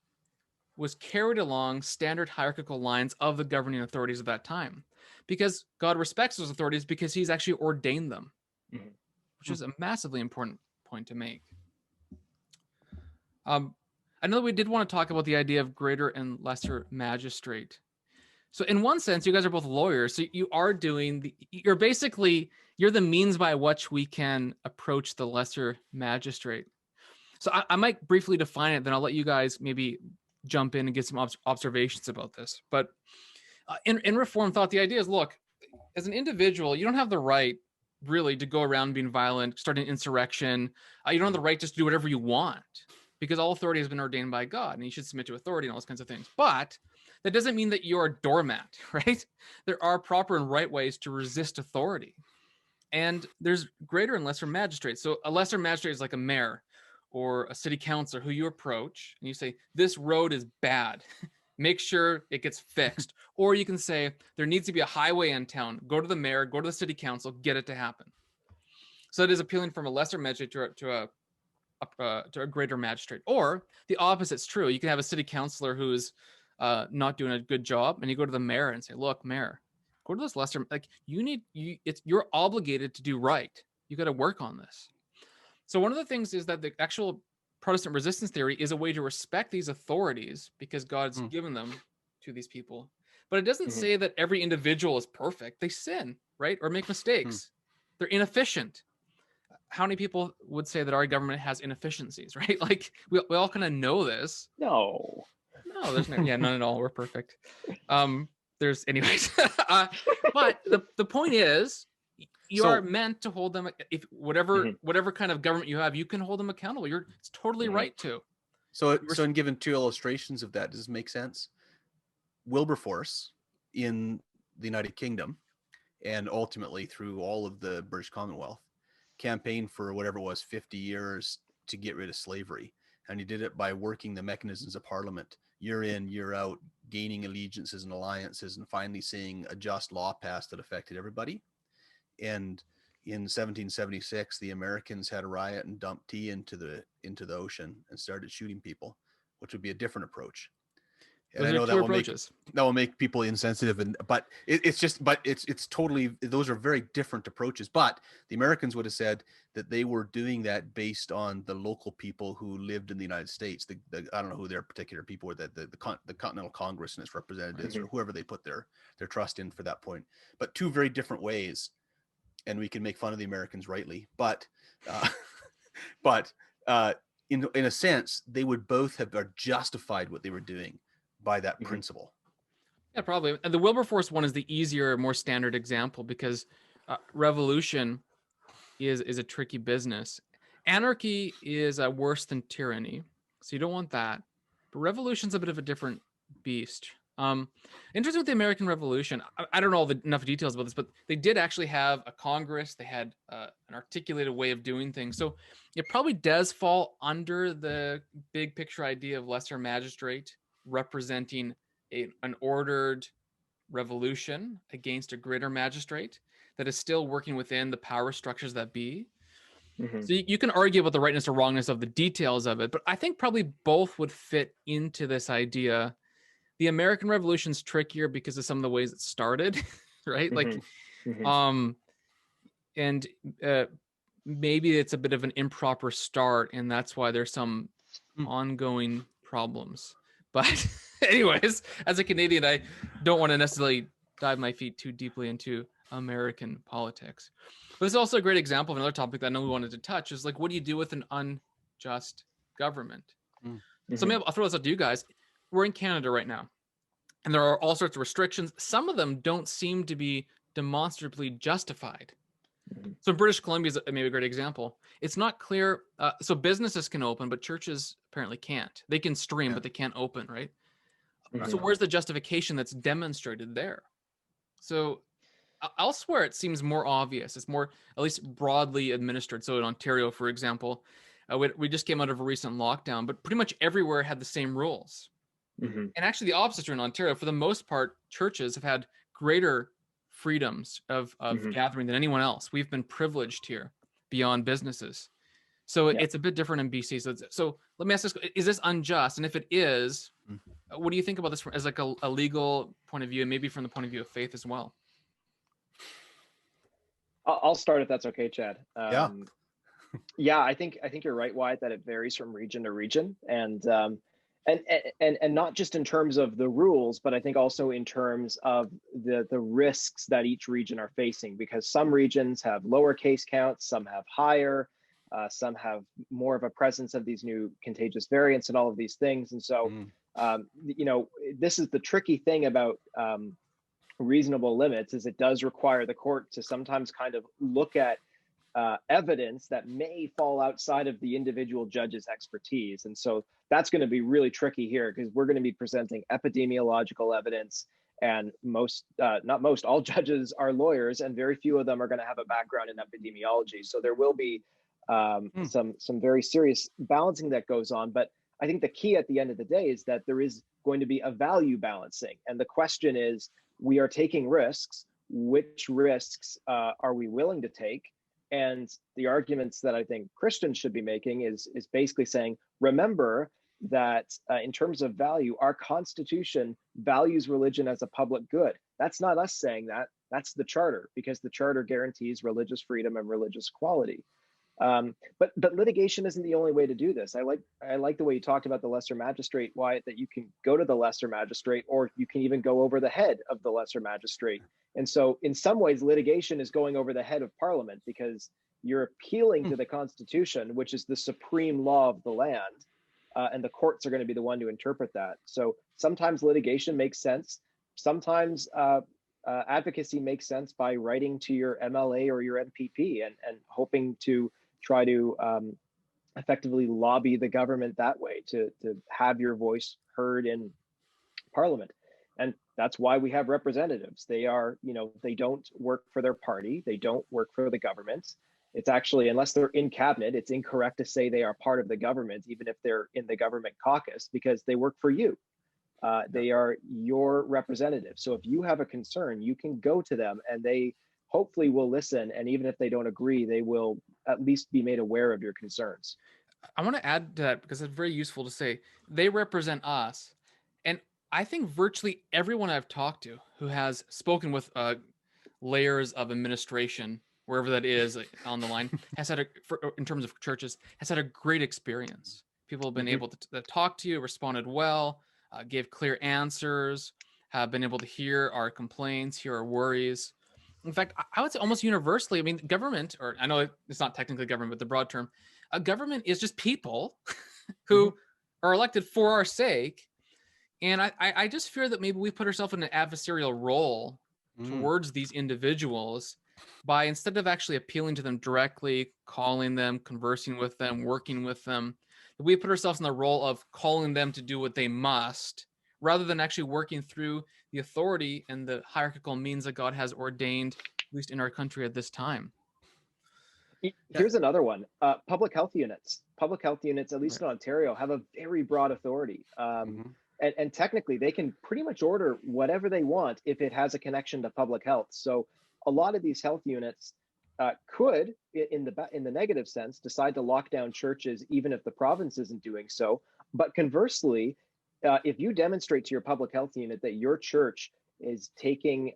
was carried along standard hierarchical lines of the governing authorities of that time. Because God respects those authorities because he's actually ordained them, which is a massively important point to make. I know we did want to talk about the idea of greater and lesser magistrate. So in one sense, you guys are both lawyers. So you are you're the means by which we can approach the lesser magistrate. So I might briefly define it, then I'll let you guys maybe jump in and get some observations about this. But in Reformed thought, the idea is, look, as an individual, you don't have the right really to go around being violent, starting an insurrection. You don't have the right just to do whatever you want because all authority has been ordained by God and you should submit to authority and all those kinds of things. But that doesn't mean that you're a doormat, right? There are proper and right ways to resist authority. And there's greater and lesser magistrates. So a lesser magistrate is like a mayor or a city councilor who you approach and you say, this road is bad. make sure it gets fixed. Or you can say there needs to be a highway in town. Go to the mayor, go to the city council, get it to happen. So it is appealing from a lesser magistrate to a greater magistrate. Or the opposite's true. You can have a city councilor who's not doing a good job, and you go to the mayor and say, "Look, mayor, go to this lesser. Like you're obligated to do right. You got to work on this." So one of the things is that the actual Protestant resistance theory is a way to respect these authorities because God's given them to these people. But it doesn't say that every individual is perfect. They sin, right? Or make mistakes. They're inefficient. How many people would say that our government has inefficiencies, right? Like we all kind of know this. No, there's none at all. We're perfect. There's anyways. But the point is, you are meant to hold them. If whatever kind of government you have, you can hold them accountable. It's totally right to. So in given two illustrations of that, does this make sense? Wilberforce in the United Kingdom, and ultimately through all of the British Commonwealth, campaigned for whatever it was 50 years to get rid of slavery, and he did it by working the mechanisms of Parliament year in, year out, gaining allegiances and alliances, and finally seeing a just law passed that affected everybody. And in 1776, the Americans had a riot and dumped tea into the ocean and started shooting people, which would be a different approach. And those I know that will make people insensitive, but it's totally, those are very different approaches. But the Americans would have said that they were doing that based on the local people who lived in the United States. I don't know who their particular people were, the Continental Congress and its representatives, or whoever they put their trust in for that point. But two very different ways, and we can make fun of the Americans rightly, but in a sense, they would both have justified what they were doing by that principle. Yeah, probably. And the Wilberforce one is the easier, more standard example because revolution is a tricky business. Anarchy is worse than tyranny, so you don't want that. But revolution's a bit of a different beast. Interesting with the American Revolution, I don't know enough details about this, but they did actually have a Congress. They had an articulated way of doing things. So it probably does fall under the big picture idea of lesser magistrate representing an ordered revolution against a greater magistrate that is still working within the power structures that be. So you can argue about the rightness or wrongness of the details of it, but I think probably both would fit into this idea. The American Revolution's trickier because of some of the ways it started, right? And maybe it's a bit of an improper start, and that's why there's some ongoing problems. But anyways, as a Canadian, I don't want to necessarily dive my feet too deeply into American politics. But it's also a great example of another topic that I know we wanted to touch is like, what do you do with an unjust government? So maybe I'll throw this out to you guys. We're in Canada right now, and there are all sorts of restrictions. Some of them don't seem to be demonstrably justified. So British Columbia is maybe a great example. It's not clear. So businesses can open, but churches apparently can't. They can stream, but they can't open, right? So where's the justification that's demonstrated there? So elsewhere, it seems more obvious. It's more, at least broadly administered. So in Ontario, for example, we just came out of a recent lockdown, but pretty much everywhere had the same rules. And actually the opposite is true in Ontario. For the most part, churches have had greater freedoms of gathering than anyone else. We've been privileged here beyond businesses. So it's a bit different in BC. So let me ask this, is this unjust? And if it is, what do you think about this as like a legal point of view, and maybe from the point of view of faith as well? I'll start if that's okay, Chad. Yeah, I think you're right, Wyatt, that it varies from region to region, and not just in terms of the rules, but I think also in terms of the risks that each region are facing, because some regions have lower case counts, some have higher, some have more of a presence of these new contagious variants and all of these things. And so, this is the tricky thing about reasonable limits, is it does require the court to sometimes kind of look at evidence that may fall outside of the individual judge's expertise. And so that's going to be really tricky here, because we're going to be presenting epidemiological evidence, and all judges are lawyers, and very few of them are going to have a background in epidemiology. So there will be some very serious balancing that goes on. But I think the key at the end of the day is that there is going to be a value balancing. And the question is, we are taking risks. Which risks are we willing to take? And the arguments that I think Christians should be making is basically saying, remember that in terms of value, our Constitution values religion as a public good. That's not us saying that. That's the Charter, because the Charter guarantees religious freedom and religious equality. But litigation isn't the only way to do this. I like the way you talked about the lesser magistrate, Wyatt, that you can go to the lesser magistrate, or you can even go over the head of the lesser magistrate. And so in some ways, litigation is going over the head of Parliament, because you're appealing to the Constitution, which is the supreme law of the land, and the courts are going to be the one to interpret that. So sometimes litigation makes sense. Sometimes advocacy makes sense by writing to your MLA or your MPP and hoping to try to effectively lobby the government that way to have your voice heard in Parliament. And that's why we have representatives. They are, they don't work for their party. They don't work for the government. It's actually, unless they're in cabinet, it's incorrect to say they are part of the government, even if they're in the government caucus, because they work for you. They are your representative. So if you have a concern, you can go to them and they hopefully will listen. And even if they don't agree, they will at least be made aware of your concerns. I want to add to that, because it's very useful to say they represent us. And I think virtually everyone I've talked to who has spoken with layers of administration, wherever that is on the line, has had in terms of churches, has had a great experience. People have been able to talk to you, responded well, gave clear answers, have been able to hear our complaints, hear our worries. In fact, I would say almost universally, I mean, government, or I know it's not technically government, but the broad term, government is just people who are elected for our sake. And I just fear that maybe we put ourselves in an adversarial role towards these individuals by, instead of actually appealing to them directly, calling them, conversing with them, working with them, we put ourselves in the role of calling them to do what they must, rather than actually working through the authority and the hierarchical means that God has ordained, at least in our country at this time. Here's another one. Public health units. Public health units, at least in Ontario, have a very broad authority. And technically, they can pretty much order whatever they want if it has a connection to public health. So a lot of these health units could, in the negative sense, decide to lock down churches even if the province isn't doing so. But conversely, if you demonstrate to your public health unit that your church is taking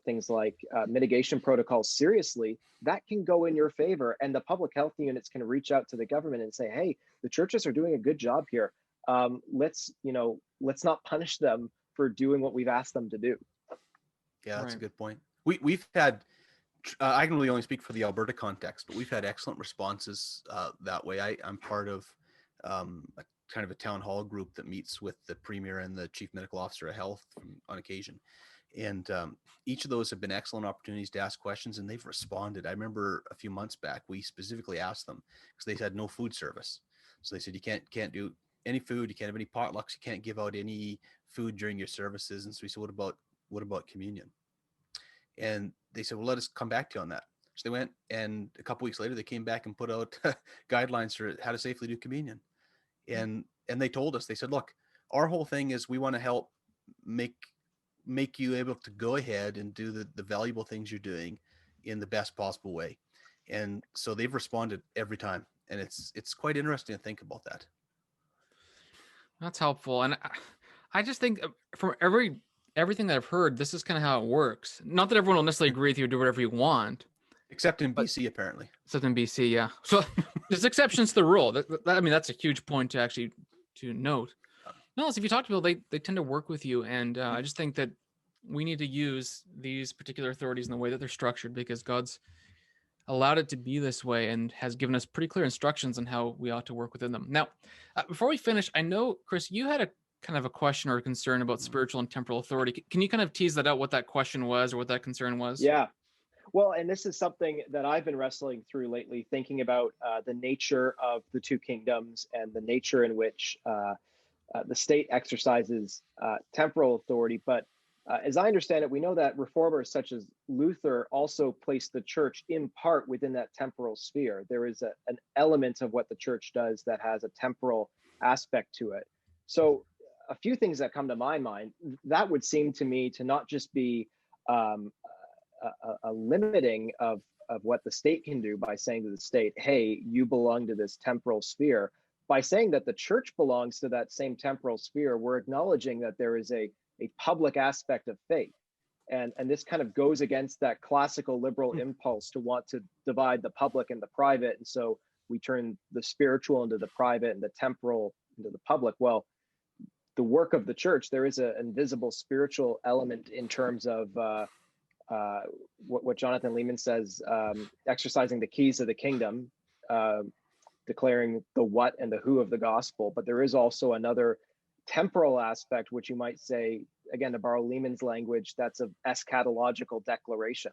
things like mitigation protocols seriously, that can go in your favor, and the public health units can reach out to the government and say, hey, the churches are doing a good job here. Let's not punish them for doing what we've asked them to do. Yeah, that's a good point. We've had, I can really only speak for the Alberta context, but we've had excellent responses that way. I'm part of kind of a town hall group that meets with the Premier and the Chief Medical Officer of Health on occasion. And each of those have been excellent opportunities to ask questions, and they've responded. I remember a few months back, we specifically asked them, because they had no food service. So they said, you can't do any food, you can't have any potlucks, you can't give out any food during your services. And so we said, what about communion? And they said, well, let us come back to you on that. So they went, and a couple weeks later, they came back and put out guidelines for how to safely do communion. And they told us, they said, look, our whole thing is we want to help make you able to go ahead and do the valuable things you're doing in the best possible way. And so they've responded every time. And it's quite interesting to think about that. That's helpful. And I just think from everything that I've heard, this is kind of how it works. Not that everyone will necessarily agree with you, do whatever you want. Except in BC, apparently. Except in BC, yeah. So there's exceptions to the rule. I mean, that's a huge point to note. No, if you talk to people, they tend to work with you. And I just think that we need to use these particular authorities in the way that they're structured, because God's allowed it to be this way and has given us pretty clear instructions on how we ought to work within them. Now, before we finish, I know, Chris, you had a kind of a question or a concern about spiritual and temporal authority. Can you kind of tease that out, what that question was or what that concern was? Yeah. Well, and this is something that I've been wrestling through lately, thinking about the nature of the two kingdoms and the nature in which the state exercises temporal authority, but As I understand it, we know that reformers such as Luther also placed the church in part within that temporal sphere. There is an element of what the church does that has a temporal aspect to it. So a few things that come to my mind, that would seem to me to not just be um, a limiting of what the state can do by saying to the state, hey, you belong to this temporal sphere. By saying that the church belongs to that same temporal sphere, we're acknowledging that there is a public aspect of faith. And this kind of goes against that classical liberal impulse to want to divide the public and the private. And so we turn the spiritual into the private and the temporal into the public. Well, the work of the church, there is an invisible spiritual element in terms of what Jonathan Leeman says, exercising the keys of the kingdom, declaring the what and the who of the gospel. But there is also another temporal aspect, which you might say, again, to borrow Lehman's language, that's an eschatological declaration.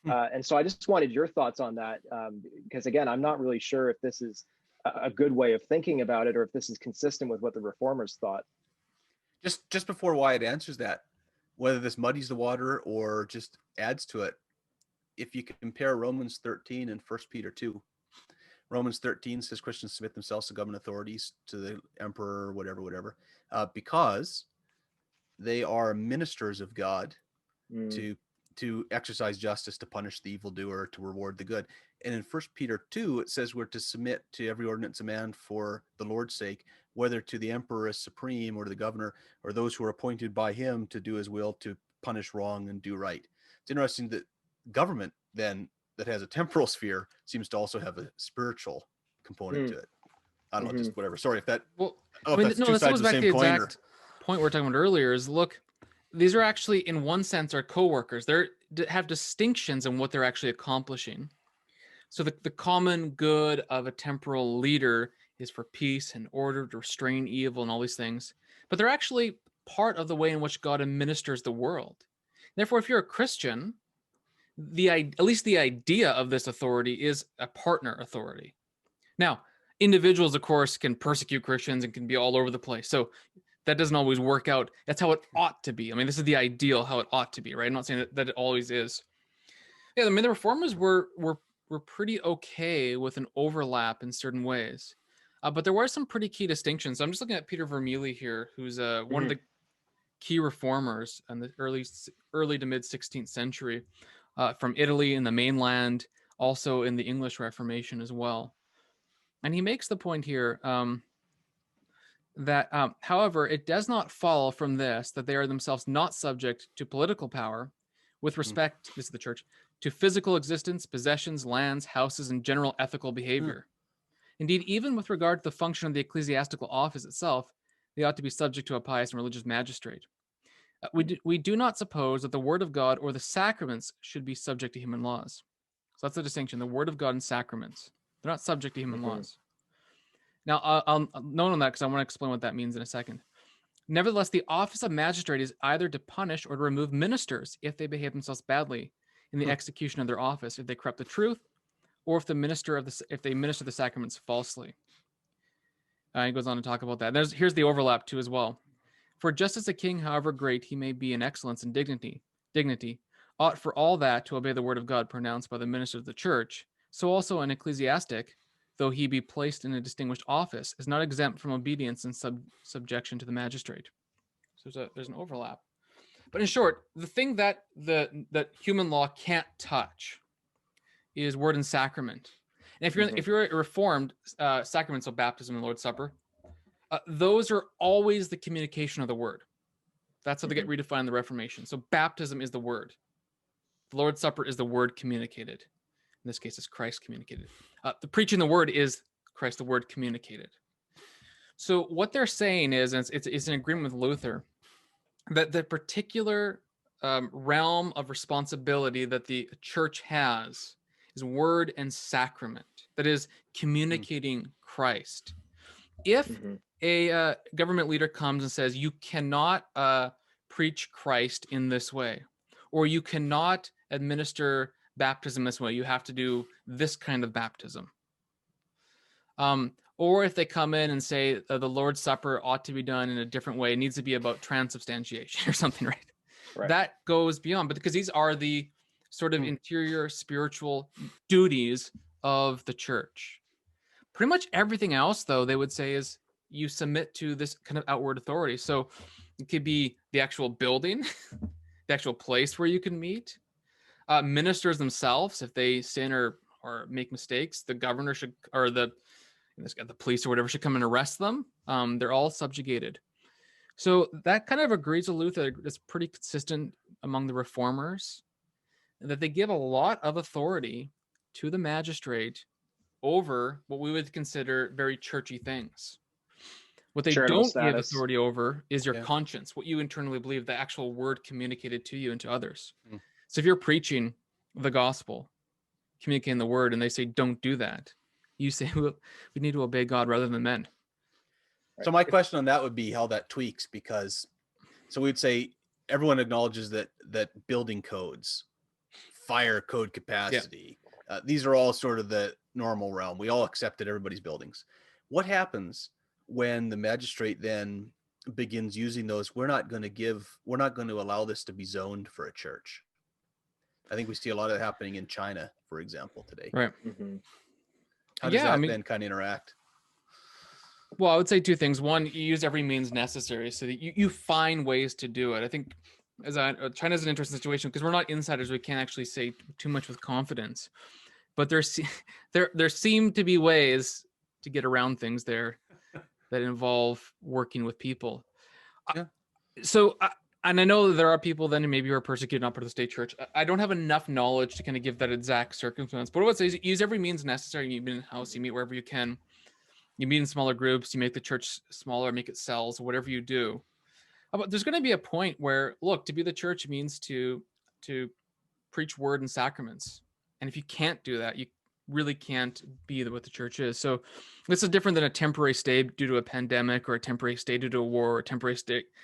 And so I just wanted your thoughts on that, because again, I'm not really sure if this is a good way of thinking about it, or if this is consistent with what the reformers thought. Just before Wyatt answers that, whether this muddies the water or just adds to it, if you compare Romans 13 and 1 Peter 2, Romans 13 says Christians submit themselves to government authorities, to the emperor, whatever, because they are ministers of God to exercise justice, to punish the evildoer, to reward the good. And in 1 Peter 2, it says we're to submit to every ordinance of man for the Lord's sake, whether to the emperor as supreme or to the governor or those who are appointed by him to do his will, to punish wrong and do right. It's interesting that government then, that has a temporal sphere, seems to also have a spiritual component to it. I don't know, just whatever. Sorry if that. Well, I mean, this goes back to the exact point we were talking about earlier. Is look, these are actually, in one sense, our co-workers. They have distinctions in what they're actually accomplishing. So the common good of a temporal leader is for peace and order, to restrain evil and all these things. But they're actually part of the way in which God administers the world. Therefore, if you're a Christian, at least the idea of this authority is a partner authority. Now, individuals, of course, can persecute Christians and can be all over the place. So that doesn't always work out. That's how it ought to be. I mean, this is the ideal, how it ought to be, right? I'm not saying that it always is. Yeah, I mean, the reformers were pretty okay with an overlap in certain ways. But there were some pretty key distinctions. So I'm just looking at Peter Vermigli here, who's one of the key reformers in the early to mid 16th century, from Italy and the mainland, also in the English Reformation as well. And he makes the point here that, however, it does not follow from this that they are themselves not subject to political power with respect, this is the church, to physical existence, possessions, lands, houses, and general ethical behavior. Indeed, even with regard to the function of the ecclesiastical office itself, they ought to be subject to a pious and religious magistrate. We do not suppose that the word of God or the sacraments should be subject to human laws. So that's the distinction, the word of God and sacraments. They're not subject to human laws. Now, I'll note on that because I want to explain what that means in a second. Nevertheless, the office of magistrate is either to punish or to remove ministers if they behave themselves badly in the execution of their office, if they corrupt the truth, or if they minister the sacraments falsely. He goes on to talk about that. Here's the overlap too as well. For just as a king, however great he may be in excellence and dignity, ought for all that to obey the word of God pronounced by the ministers of the church, so also an ecclesiastic, though he be placed in a distinguished office, is not exempt from obedience and subjection to the magistrate. So there's an overlap. But in short, the thing that that human law can't touch is word and sacrament. And if you're a Reformed, sacraments of baptism and Lord's Supper, those are always the communication of the word. That's how they get redefined in the Reformation. So baptism is the word. The Lord's Supper is the word communicated. In this case, it's Christ communicated. The preaching the word is Christ, the word communicated. So what they're saying is, and it's in agreement with Luther, that the particular realm of responsibility that the church has is word and sacrament. That is communicating Christ. If a government leader comes and says, you cannot preach Christ in this way, or you cannot administer baptism this way, you have to do this kind of baptism. Or if they come in and say the Lord's Supper ought to be done in a different way, it needs to be about transubstantiation or something, right? Right. That goes beyond, but because these are the sort of interior spiritual duties of the church. Pretty much everything else, though, they would say is you submit to this kind of outward authority. So it could be the actual building, the actual place where you can meet. Ministers themselves, if they sin or make mistakes, the governor should, or the police or whatever should come and arrest them. They're all subjugated. So that kind of agrees with Luther. It's pretty consistent among the reformers that they give a lot of authority to the magistrate over what we would consider very churchy things. What they Charitable don't give status. authority over is your conscience, what you internally believe, the actual word communicated to you and to others. So if you're preaching the gospel, communicating the word, and they say, don't do that, you say, well, we need to obey God rather than men. So my question on that would be how that tweaks, because so we'd say everyone acknowledges that building codes, fire code capacity, these are all sort of the normal realm. We all accept that everybody's buildings. What happens when the magistrate then begins using those? We're not going to allow this to be zoned for a church. I think we see a lot of that happening in China, for example, today. Right. How does that then kind of interact? Well, I would say two things. One, you use every means necessary so that you find ways to do it. I think China's an interesting situation because we're not insiders. We can't actually say too much with confidence. But there seem to be ways to get around things there that involve working with people. Yeah. And I know that there are people then who maybe are persecuted, not part of the state church. I don't have enough knowledge to kind of give that exact circumstance. But what I would say is use every means necessary. You meet in a house, you meet wherever you can. You meet in smaller groups, you make the church smaller, make it cells, whatever you do. But there's going to be a point where, look, to be the church means to preach word and sacraments. And if you can't do that, you really can't be what the church is. So this is different than a temporary stay due to a pandemic, or a temporary stay due to a war, or a temporary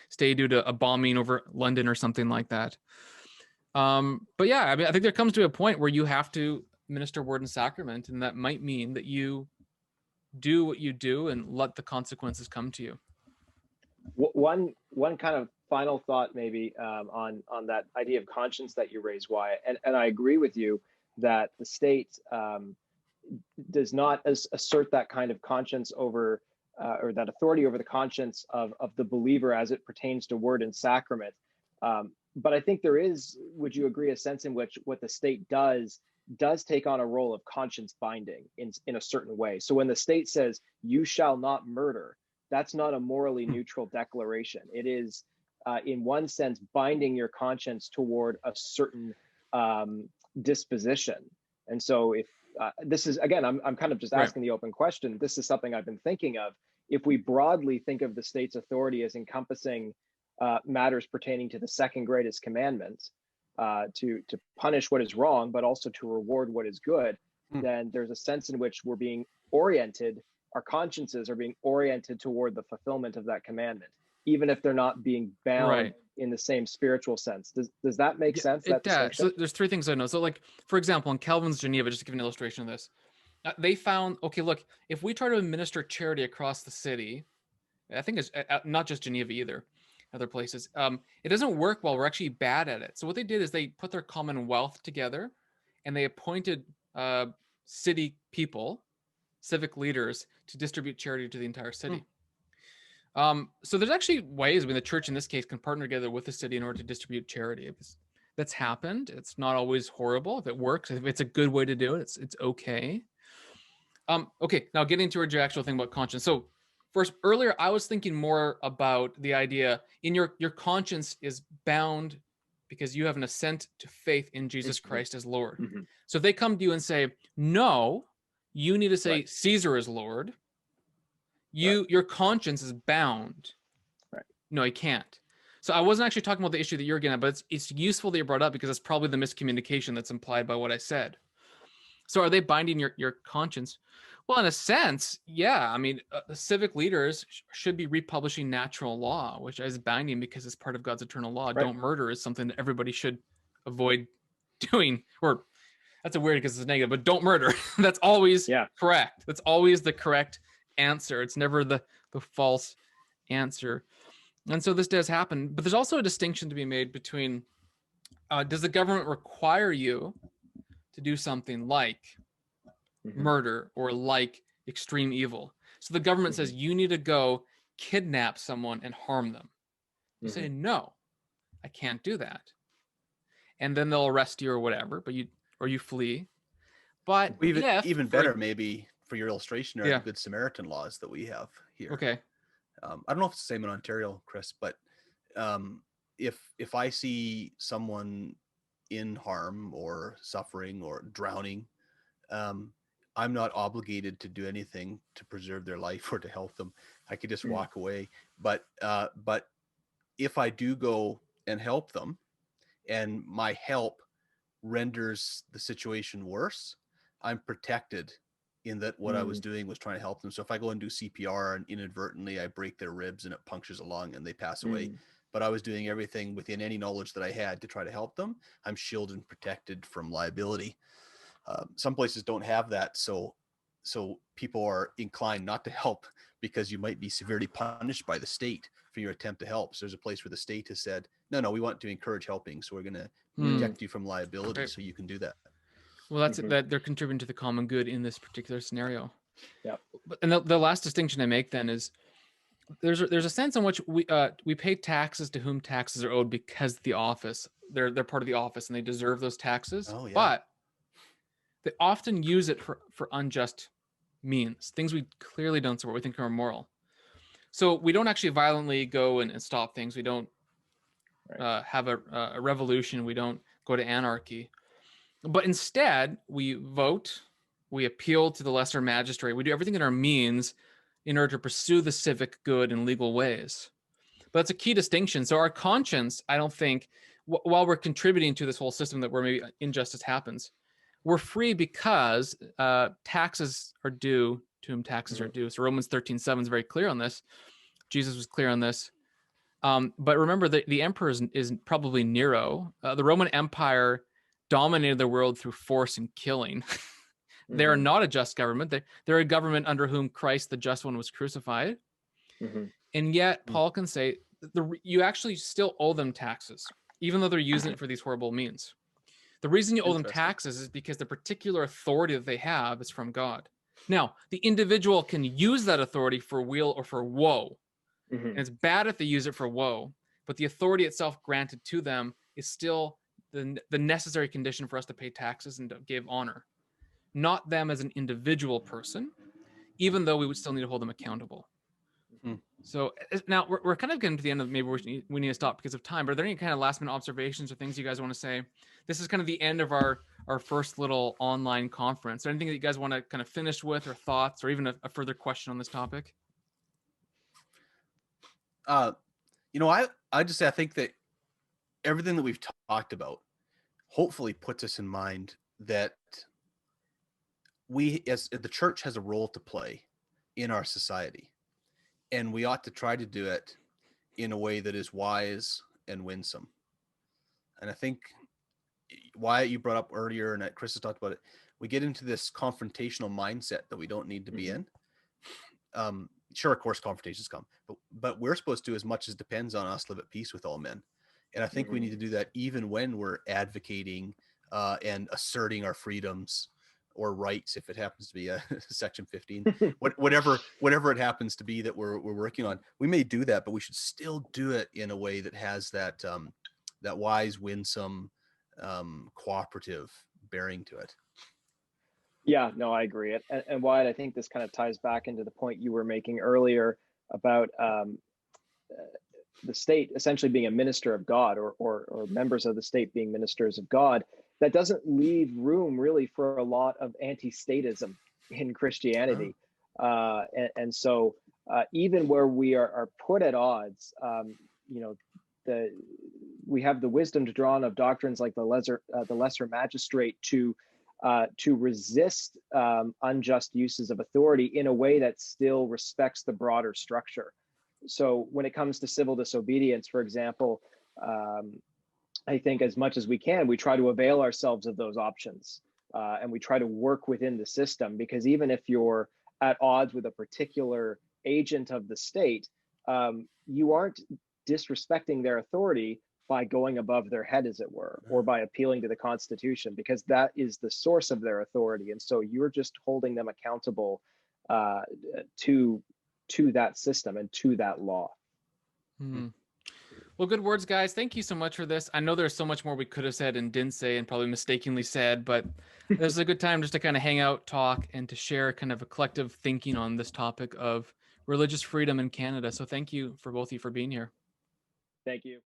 stay due to a bombing over London or something like that. But yeah, I mean, I think there comes to a point where you have to minister word and sacrament, and that might mean that you do what you do and let the consequences come to you. One kind of final thought maybe on that idea of conscience that you raised, Wyatt, and I agree with you that the state does not assert that kind of conscience over or that authority over the conscience of the believer as it pertains to word and sacrament. But I think there is, would you agree, a sense in which what the state does take on a role of conscience binding in a certain way. So when the state says, you shall not murder, that's not a morally neutral declaration. It is, in one sense, binding your conscience toward a certain disposition. And so if this is, again, I'm kind of just asking the open question. This is something I've been thinking of. If we broadly think of the state's authority as encompassing matters pertaining to the second greatest commandment, to punish what is wrong, but also to reward what is good, then there's a sense in which we're being oriented, our consciences are being oriented toward the fulfillment of that commandment, even if they're not being bound in the same spiritual sense. Does that make sense? It does. So there's three things I know. So like, for example, in Calvin's Geneva, just to give an illustration of this, they found, okay, look, if we try to administer charity across the city, I think it's not just Geneva either, other places, it doesn't work well. We're actually bad at it. So what they did is they put their commonwealth together and they appointed city people, civic leaders, to distribute charity to the entire city. So there's actually ways, I mean, the church in this case can partner together with the city in order to distribute charity. That's happened. It's not always horrible. If it works, if it's a good way to do it, it's okay. Okay, now getting to your actual thing about conscience. So first, earlier, I was thinking more about the idea in your conscience is bound because you have an assent to faith in Jesus Christ as Lord. So if they come to you and say, no, you need to say Caesar is Lord, your conscience is bound. No, you can't. So I wasn't actually talking about the issue that you're getting at, but it's useful that you brought up because it's probably the miscommunication that's implied by what I said. So are they binding your conscience? Well, in a sense, yeah. I mean, civic leaders should be republishing natural law, which is binding because it's part of God's eternal law. Don't murder is something that everybody should avoid doing. Or that's a weird because it's negative, but don't murder. That's always correct. That's always the correct answer. It's never the false answer. And so this does happen, but there's also a distinction to be made between does the government require you to do something like murder or like extreme evil? So the government says you need to go kidnap someone and harm them. You say, no, I can't do that. And then they'll arrest you or whatever, but you flee. But even better, maybe for your illustration, are the Good Samaritan laws that we have here. Okay. I don't know if it's the same in Ontario, Chris, but if I see someone in harm or suffering or drowning, I'm not obligated to do anything to preserve their life or to help them. I could just walk away. But if I do go and help them, and my help renders the situation worse, I'm protected in that what I was doing was trying to help them. So if I go and do CPR and inadvertently I break their ribs and it punctures a lung and they pass away, but I was doing everything within any knowledge that I had to try to help them, I'm shielded and protected from liability. Some places don't have that, so people are inclined not to help because you might be severely punished by the state for your attempt to help. So there's a place where the state has said, no, we want to encourage helping, so we're going to protect you from liability, so you can do that. Well, that's that they're contributing to the common good in this particular scenario. Yeah. And the last distinction I make then is there's a sense in which we pay taxes to whom taxes are owed because the office they're part of the office and they deserve those taxes. Oh, yeah. But they often use it for unjust means, things we clearly don't support, we think are immoral. So we don't actually violently go and stop things. We don't have a revolution. We don't go to anarchy. But instead, we vote, we appeal to the lesser magistrate, we do everything in our means in order to pursue the civic good in legal ways. But that's a key distinction. So our conscience, I don't think, while we're contributing to this whole system that where maybe injustice happens, we're free because taxes are due to whom taxes are due. So Romans 13:7 is very clear on this. Jesus was clear on this. But remember, the emperor is probably Nero. The Roman Empire dominated the world through force and killing. They are not a just government. They're a government under whom Christ, the just one, was crucified. And yet Paul can say you actually still owe them taxes, even though they're using it for these horrible means. The reason you owe them taxes is because the particular authority that they have is from God. Now, the individual can use that authority for weal or for woe. And it's bad if they use it for woe, but the authority itself granted to them is still the necessary condition for us to pay taxes and to give honor. Not them as an individual person, even though we would still need to hold them accountable. So now we're kind of getting to the end of maybe we need to stop because of time, but are there any kind of last minute observations or things you guys want to say? This is kind of the end of our first little online conference. Or anything that you guys want to kind of finish with or thoughts or even a further question on this topic? I just say I think that everything that we've talked about hopefully puts us in mind that we, as the church, has a role to play in our society, and we ought to try to do it in a way that is wise and winsome. And I think, Wyatt, you brought up earlier, and Chris has talked about it, we get into this confrontational mindset that we don't need to be in. Sure, of course, confrontations come, but we're supposed to, as much as depends on us, live at peace with all men. And I think we need to do that even when we're advocating and asserting our freedoms or rights, if it happens to be a Section 15, whatever it happens to be that we're working on. We may do that, but we should still do it in a way that has that that wise, winsome, cooperative bearing to it. Yeah, no, I agree. And Wyatt, I think this kind of ties back into the point you were making earlier about the state essentially being a minister of God, or members of the state being ministers of God. That doesn't leave room really for a lot of anti-statism in Christianity. And so even where we are put at odds, we have the wisdom to draw on of doctrines like the lesser magistrate to resist unjust uses of authority in a way that still respects the broader structure. So when it comes to civil disobedience, for example, I think as much as we can, we try to avail ourselves of those options, and we try to work within the system, because even if you're at odds with a particular agent of the state, you aren't disrespecting their authority by going above their head, as it were, or by appealing to the Constitution, because that is the source of their authority. And so you're just holding them accountable to that system and to that law. Well, good words, guys. Thank you so much for this. I know there's so much more we could have said and didn't say and probably mistakenly said, but this is a good time just to kind of hang out, talk, and to share kind of a collective thinking on this topic of religious freedom in Canada. So thank you for both of you for being here. Thank you.